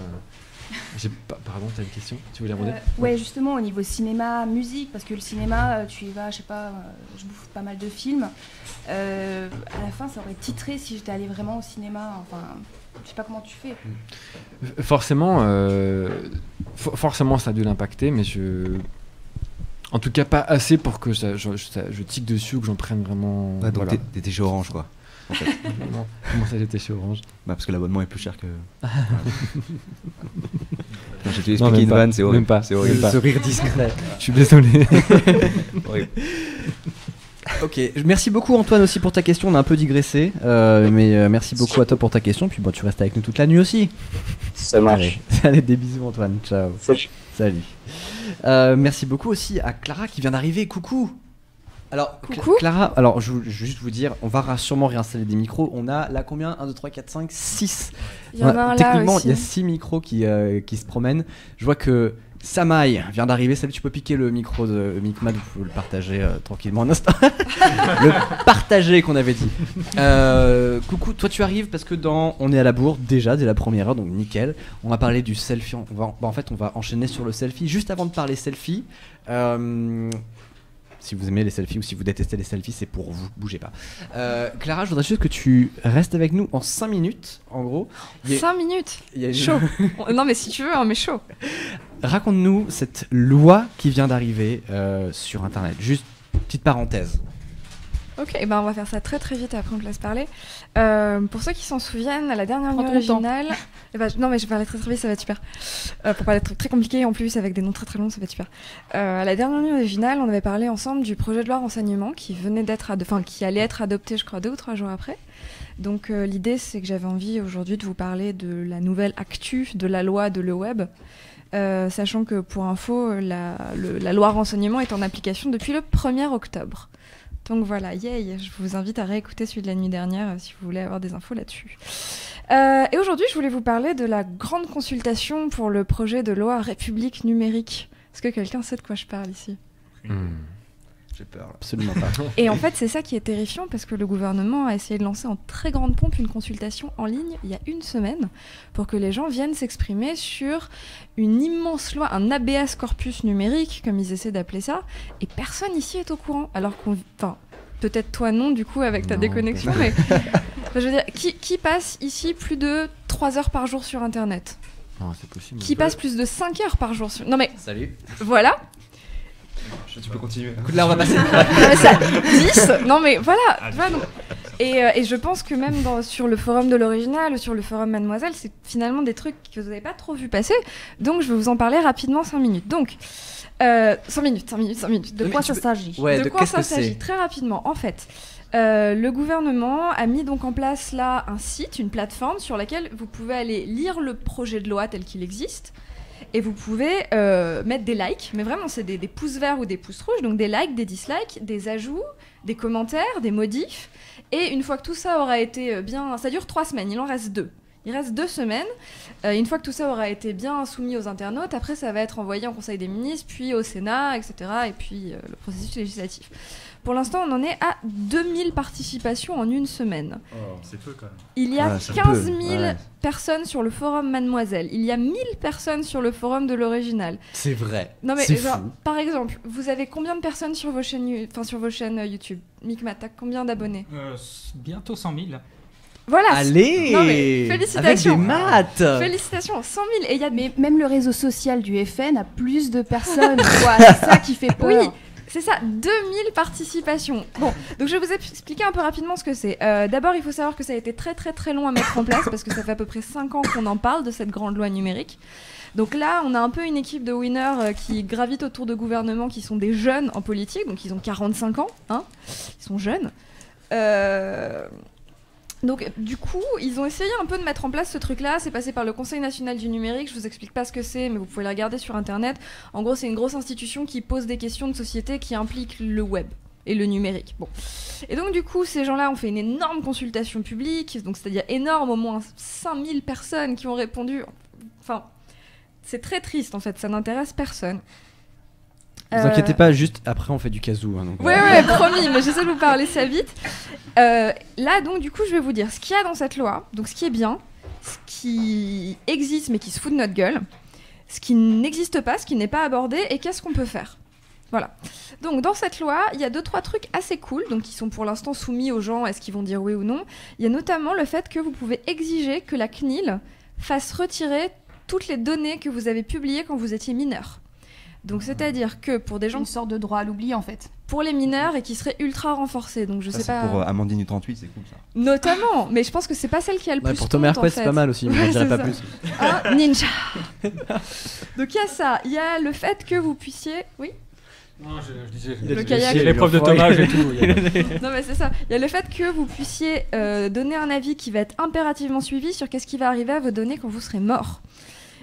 D: Pardon, t'as une question? Tu voulais répondre?
L: Ouais, justement, au niveau cinéma, musique, parce que le cinéma, tu y vas, je sais pas, je bouffe pas mal de films. À la fin, ça aurait titré si j'étais allée vraiment au cinéma. Enfin, je sais pas comment tu fais.
D: Forcément, ça a dû l'impacter, mais en tout cas, pas assez pour que je tique dessus ou que j'en prenne vraiment.
E: Ouais, donc t'étais chez Orange, quoi. En fait.
D: Comment ça, j'étais chez Orange?
E: Parce que l'abonnement est plus cher que. J'ai dû expliquer une vanne, c'est horrible.
D: Même pas.
E: C'est horrible.
C: Ce rire discret.
D: Je suis désolé.
E: Horrible.
C: Ok, merci beaucoup Antoine aussi pour ta question, on a un peu digressé, mais merci beaucoup à toi pour ta question, puis bon, tu restes avec nous toute la nuit aussi.
J: Ça marche.
C: Allez, des bisous Antoine, ciao.
J: Salut.
C: Merci beaucoup aussi à Clara qui vient d'arriver, coucou. Alors,
K: Coucou.
C: Clara, alors je veux juste vous dire, on va sûrement réinstaller des micros. On a là combien 1, 2, 3, 4, 5, 6.
K: Il y en a un là
C: Techniquement,
K: aussi.
C: il y a 6 micros qui se promènent. Je vois que Samaï vient d'arriver. Salut, tu peux piquer le micro de Micmac, vous pouvez le partager tranquillement un instant. Le partager qu'on avait dit. Coucou, toi tu arrives parce que on est à la bourre déjà dès la première heure, donc nickel. On va parler du selfie. En fait, on va enchaîner sur le selfie. Juste avant de parler selfie. Si vous aimez les selfies ou si vous détestez les selfies, c'est pour vous, bougez pas. Clara, je voudrais juste que tu restes avec nous en 5 minutes, en gros.
K: 5 minutes
C: une...
K: Chaud. Non mais si tu veux, hein, mais chaud.
C: Raconte-nous cette loi qui vient d'arriver sur Internet. Juste petite parenthèse.
K: Ok, on va faire ça très très vite, après on te laisse parler. Pour ceux qui s'en souviennent, à la dernière nuit
L: Prends ton
K: originale... non mais je vais parler très très vite, ça va être super. Pour pas être très compliqué en plus, avec des noms très très longs, ça va être super. À la dernière nuit originale, on avait parlé ensemble du projet de loi renseignement qui venait qui allait être adopté, je crois, 2 ou 3 jours après. Donc l'idée, c'est que j'avais envie aujourd'hui de vous parler de la nouvelle actu de la loi de le web. Sachant que pour info, la loi renseignement est en application depuis le 1er octobre. Donc voilà, yay, je vous invite à réécouter celui de la nuit dernière si vous voulez avoir des infos là-dessus. Et aujourd'hui, je voulais vous parler de la grande consultation pour le projet de loi République numérique. Est-ce que quelqu'un sait de quoi je parle ici ?
C: J'ai peur, absolument pas.
K: Et en fait, c'est ça qui est terrifiant parce que le gouvernement a essayé de lancer en très grande pompe une consultation en ligne il y a 1 semaine pour que les gens viennent s'exprimer sur une immense loi, un habeas corpus numérique, comme ils essaient d'appeler ça, et personne ici est au courant. Alors peut-être toi non, du coup, avec ta déconnexion, mais je veux dire, qui passe ici plus de 3 heures par jour sur Internet ?
C: Non, c'est possible.
K: Qui passe plus de 5 heures par jour sur... Non mais...
C: Salut.
K: Voilà.
E: Tu peux continuer.
C: Écoute, là, on va passer.
K: 10. Non mais voilà. Donc, et je pense que même sur le forum de l'original ou sur le forum Mademoiselle, c'est finalement des trucs que vous n'avez pas trop vu passer. Donc je vais vous en parler rapidement 5 minutes. Donc 5 minutes.
L: De quoi ça s'agit ?
C: Ouais,
K: de quoi ça s'agit ? Très rapidement. En fait, le gouvernement a mis donc en place là un site, une plateforme sur laquelle vous pouvez aller lire le projet de loi tel qu'il existe. Et vous pouvez mettre des likes, mais vraiment c'est des pouces verts ou des pouces rouges, donc des likes, des dislikes, des ajouts, des commentaires, des modifs. Et une fois que tout ça aura été bien... Ça dure 3 semaines, il en reste 2. Il reste 2 semaines. Une fois que tout ça aura été bien soumis aux internautes, après ça va être envoyé en Conseil des ministres, puis au Sénat, etc. Et puis le processus législatif. Pour l'instant, on en est à 2000 participations en 1 semaine.
F: Oh, c'est peu quand même.
K: Il y a 15 000 personnes sur le forum Mademoiselle. Il y a 1000 personnes sur le forum de l'original.
C: C'est vrai.
K: Non mais
C: c'est
K: genre,
C: fou.
K: par exemple, vous avez combien de personnes sur vos chaînes, YouTube ? Micmac, t'as combien d'abonnés ?
B: Bientôt 100 000.
K: Voilà.
C: Allez.
K: Non mais félicitations.
C: Avec des maths.
K: Félicitations, 100 000. Et il y a...
L: Mais même le réseau social du FN a plus de personnes. Quoi. C'est ça qui fait peur.
K: Oui. C'est ça, 2000 participations. Bon, donc je vais vous expliquer un peu rapidement ce que c'est. D'abord, il faut savoir que ça a été très très très long à mettre en place parce que ça fait à peu près 5 ans qu'on en parle de cette grande loi numérique. Donc là, on a un peu une équipe de winners qui gravitent autour de gouvernements qui sont des jeunes en politique, donc ils ont 45 ans, hein, ils sont jeunes. Donc du coup, ils ont essayé un peu de mettre en place ce truc-là. C'est passé par le Conseil national du numérique. Je vous explique pas ce que c'est, mais vous pouvez le regarder sur Internet. En gros, c'est une grosse institution qui pose des questions de société qui impliquent le web et le numérique. Bon. Et donc du coup, ces gens-là ont fait une énorme consultation publique, donc c'est-à-dire énorme, au moins 5000 personnes qui ont répondu. Enfin, c'est très triste en fait, ça n'intéresse personne.
C: Ne vous inquiétez pas, juste après on fait du casou. Hein,
K: ouais, promis, mais j'essaie de vous parler ça vite. Là, donc, du coup, je vais vous dire ce qu'il y a dans cette loi, donc ce qui est bien, ce qui existe mais qui se fout de notre gueule, ce qui n'existe pas, ce qui n'est pas abordé, et qu'est-ce qu'on peut faire. Voilà. Donc, dans cette loi, il y a 2-3 trucs assez cool, donc qui sont pour l'instant soumis aux gens, est-ce qu'ils vont dire oui ou non. Il y a notamment le fait que vous pouvez exiger que la CNIL fasse retirer toutes les données que vous avez publiées quand vous étiez mineur. Donc c'est-à-dire que pour des gens...
L: Une sorte de droit à l'oubli en fait.
K: Pour les mineurs et qui serait ultra renforcé. Donc je sais pas...
E: Pour Amandine U38, c'est cool ça.
K: Notamment, mais je pense que c'est pas celle qui a le plus
C: pour Thomas Hercouet, c'est pas mal aussi, mais je dirais pas
K: ça.
C: plus.
K: Ah, ninja. Donc il y a ça, il y a le fait que vous puissiez... Oui.
A: Non, je disais.
K: Le kayak.
A: Il y a l'épreuve de Thomas et tout.
K: Non, mais c'est ça. Il y a le fait que vous puissiez donner un avis qui va être impérativement suivi sur qu'est-ce qui va arriver à vos données quand vous serez mort.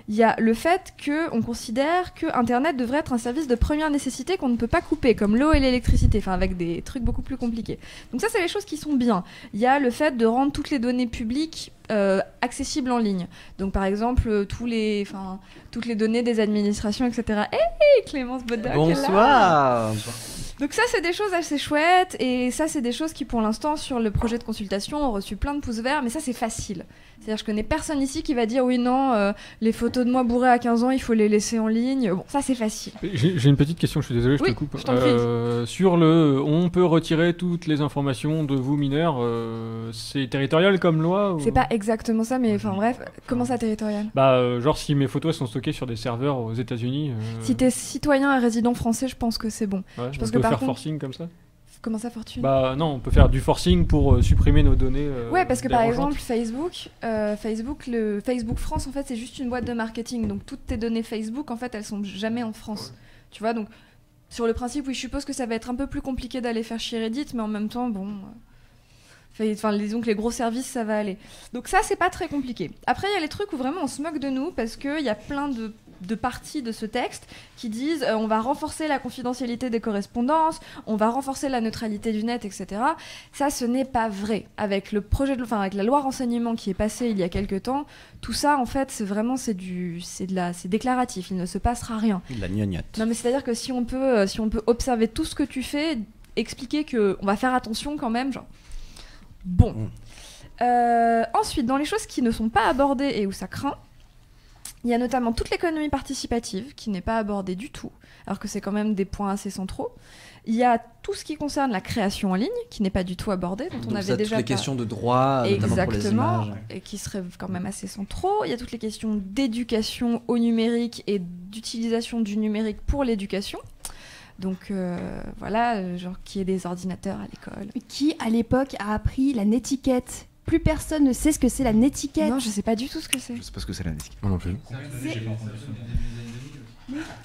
K: Il y a le fait qu'on considère que Internet devrait être un service de première nécessité qu'on ne peut pas couper, comme l'eau et l'électricité, enfin avec des trucs beaucoup plus compliqués. Donc ça, c'est les choses qui sont bien. Il y a le fait de rendre toutes les données publiques accessibles en ligne. Donc par exemple, toutes les données des administrations, etc. Hey, Clémence Bodoc.
C: Bonsoir.
K: Donc ça, c'est des choses assez chouettes, et ça, c'est des choses qui, pour l'instant, sur le projet de consultation, ont reçu plein de pouces verts, mais ça, c'est facile. C'est-à-dire, je connais personne ici qui va dire, oui, non, les photos de moi bourré à 15 ans, il faut les laisser en ligne. Bon, ça, c'est facile.
A: J'ai une petite question, je suis désolé, je te coupe.
K: Je t'en prie.
A: Sur on peut retirer toutes les informations de vous mineurs, c'est territorial comme loi ou...
K: C'est pas exactement ça, mais enfin bref, comment ça territorial ?
A: Genre si mes photos sont stockées sur des serveurs aux États-Unis.
K: Si t'es citoyen et résident français, je pense que c'est bon.
A: Ouais,
K: je pense
A: on peut
K: que
A: faire forcing comme ça ?
K: Comment ça, fortune ?
A: Non, on peut faire du forcing pour supprimer nos données.
K: Ouais, parce que par
A: dérangeantes.
K: exemple, Facebook France, en fait, c'est juste une boîte de marketing. Donc toutes tes données Facebook, en fait, elles sont jamais en France. Tu vois, donc sur le principe, oui, je suppose que ça va être un peu plus compliqué d'aller faire chier Reddit, mais en même temps, bon. Enfin, disons que les gros services, ça va aller. Donc ça, c'est pas très compliqué. Après, il y a les trucs où vraiment on se moque de nous, parce qu'il y a plein de parties de ce texte qui disent on va renforcer la confidentialité des correspondances, on va renforcer la neutralité du net, etc. Ça, ce n'est pas vrai. Avec le avec la loi renseignement qui est passée il y a quelques temps, tout ça, en fait, c'est déclaratif. Il ne se passera rien.
C: De la gnognotte.
K: Non, mais c'est-à-dire que si on peut observer tout ce que tu fais, expliquer que on va faire attention quand même, genre. Bon. Ensuite, dans les choses qui ne sont pas abordées et où ça craint, il y a notamment toute l'économie participative qui n'est pas abordée du tout, alors que c'est quand même des points assez centraux. Il y a tout ce qui concerne la création en ligne qui n'est pas du tout abordé, dont on avait déjà
C: toutes les questions de droit, notamment pour les images.
K: Et qui seraient quand même assez centraux. Il y a toutes les questions d'éducation au numérique et d'utilisation du numérique pour l'éducation. Donc genre qui est des ordinateurs à l'école.
L: Qui à l'époque a appris la netiquette. Plus personne ne sait ce que c'est la netiquette.
K: Non, je sais pas du tout ce que c'est.
M: Je sais pas ce que c'est la netiquette.
D: Moi non plus.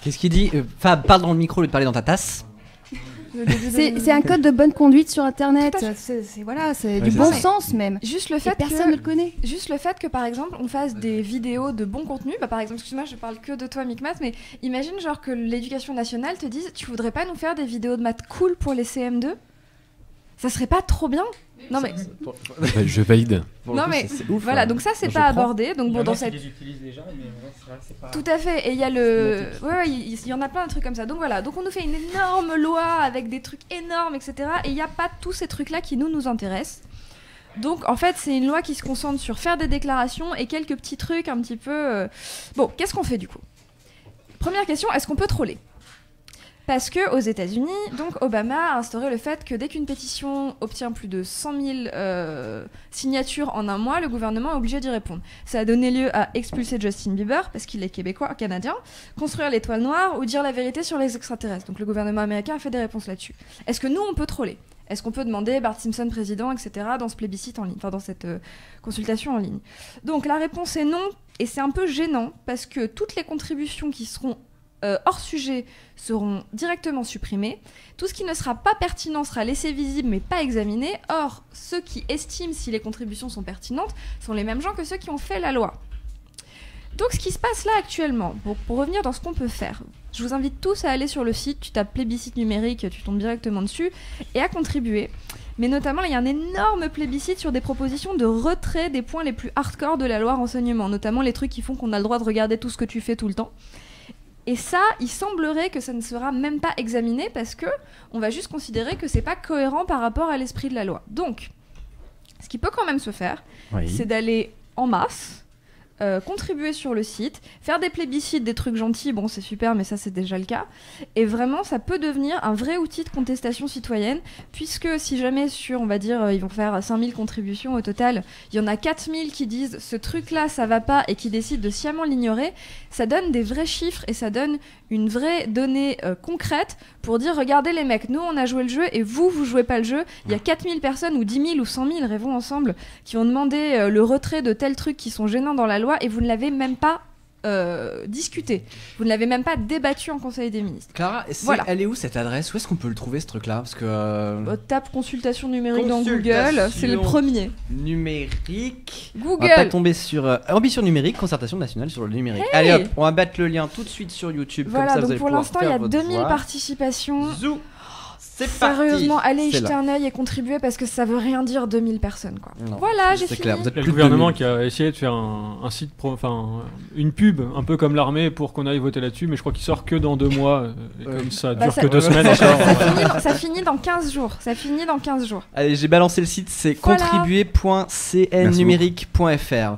C: Qu'est-ce qu'il dit Fab, parle dans le micro au lieu de parler dans ta tasse.
L: C'est un code de bonne conduite sur Internet. C'est du bon sens même.
K: Juste le fait
L: personne ne le connaît.
K: Juste le fait que par exemple on fasse des vidéos de bon contenu. Par exemple, excuse-moi, je parle que de toi, Micmath, mais imagine genre que l'Éducation nationale te dise, tu voudrais pas nous faire des vidéos de maths cool pour les CM2 ? Ça serait pas trop bien ? Non mais
D: je valide.
K: Non mais ouf, voilà, donc ça c'est pas abordé. Donc bon, dans cette tout à fait. Et il y a il y en a plein de trucs comme ça. Donc voilà, donc on nous fait une énorme loi avec des trucs énormes, etc. Et il y a pas tous ces trucs là qui nous intéressent. Donc en fait c'est une loi qui se concentre sur faire des déclarations et quelques petits trucs un petit peu. Bon, qu'est-ce qu'on fait du coup ? Première question, est-ce qu'on peut troller ? Parce qu'aux États-Unis, donc Obama a instauré le fait que dès qu'une pétition obtient plus de 100 000 signatures en un mois, le gouvernement est obligé d'y répondre. Ça a donné lieu à expulser Justin Bieber, parce qu'il est québécois, canadien, construire l'étoile noire ou dire la vérité sur les extraterrestres. Donc le gouvernement américain a fait des réponses là-dessus. Est-ce que nous, on peut troller ? Est-ce qu'on peut demander Bart Simpson président, etc. dans ce plébiscite en ligne, enfin dans cette consultation en ligne ? Donc la réponse est non, et c'est un peu gênant, parce que toutes les contributions qui seront hors sujet seront directement supprimés. Tout ce qui ne sera pas pertinent sera laissé visible mais pas examiné. Or, ceux qui estiment si les contributions sont pertinentes sont les mêmes gens que ceux qui ont fait la loi. Donc ce qui se passe là actuellement, pour revenir dans ce qu'on peut faire, je vous invite tous à aller sur le site, tu tapes plébiscite numérique, tu tombes directement dessus, et à contribuer. Mais notamment, il y a un énorme plébiscite sur des propositions de retrait des points les plus hardcore de la loi renseignement, notamment les trucs qui font qu'on a le droit de regarder tout ce que tu fais tout le temps. Et ça, il semblerait que ça ne sera même pas examiné parce que on va juste considérer que c'est pas cohérent par rapport à l'esprit de la loi. Donc, ce qui peut quand même se faire, c'est d'aller en masse, contribuer sur le site, faire des plébiscites, des trucs gentils, bon c'est super mais ça c'est déjà le cas, et vraiment ça peut devenir un vrai outil de contestation citoyenne, puisque si jamais on va dire, ils vont faire 5000 contributions au total, il y en a 4000 qui disent ce truc là ça va pas et qui décident de sciemment l'ignorer, ça donne des vrais chiffres et ça donne une vraie donnée concrète pour dire regardez les mecs, nous on a joué le jeu et vous jouez pas le jeu, il y a 4000 personnes ou 10 000 ou 100 000, rêvons ensemble, qui ont demandé le retrait de tels trucs qui sont gênants dans la loi et vous ne l'avez même pas discuté. Vous ne l'avez même pas débattu en Conseil des ministres.
C: Clara,
K: Voilà.
C: elle est où cette adresse? Où est-ce qu'on peut le trouver ce truc-là? Parce que
K: Tape consultation numérique dans Google, c'est le premier.
C: Numérique.
K: Google.
C: On va pas tomber sur ambition numérique, concertation nationale sur le numérique.
K: Hey.
C: Allez hop, on va battre le lien tout de suite sur YouTube.
K: Voilà,
C: comme ça,
K: donc
C: vous allez
K: pour
C: pouvoir
K: l'instant, il y
C: faire
K: a
C: votre
K: 2000
C: devoir.
K: participations.
C: Zou. C'est parti.
K: Sérieusement, allez y
C: C'est
K: jeter
C: là.
K: un œil et contribuer parce que ça veut rien dire 2000 personnes, quoi.
C: Non,
K: Voilà, j'ai
C: c'est
K: fini.
C: clair, vous êtes
A: Il y a
C: plus
A: le
C: de
A: gouvernement
C: 2000.
A: qui a essayé de faire un site, une pub, un peu comme l'armée, pour qu'on aille voter là-dessus, mais je crois qu'il sort que dans 2 mois. Et comme ça
K: Bah,
A: dure
K: ça-
A: que 2 semaines
K: ça,
A: encore.
K: ça finit dans 15 jours. Ça finit dans 15 jours.
C: Allez, j'ai balancé le site, c'est
K: Voilà.
C: contribuer.cnnumérique.fr.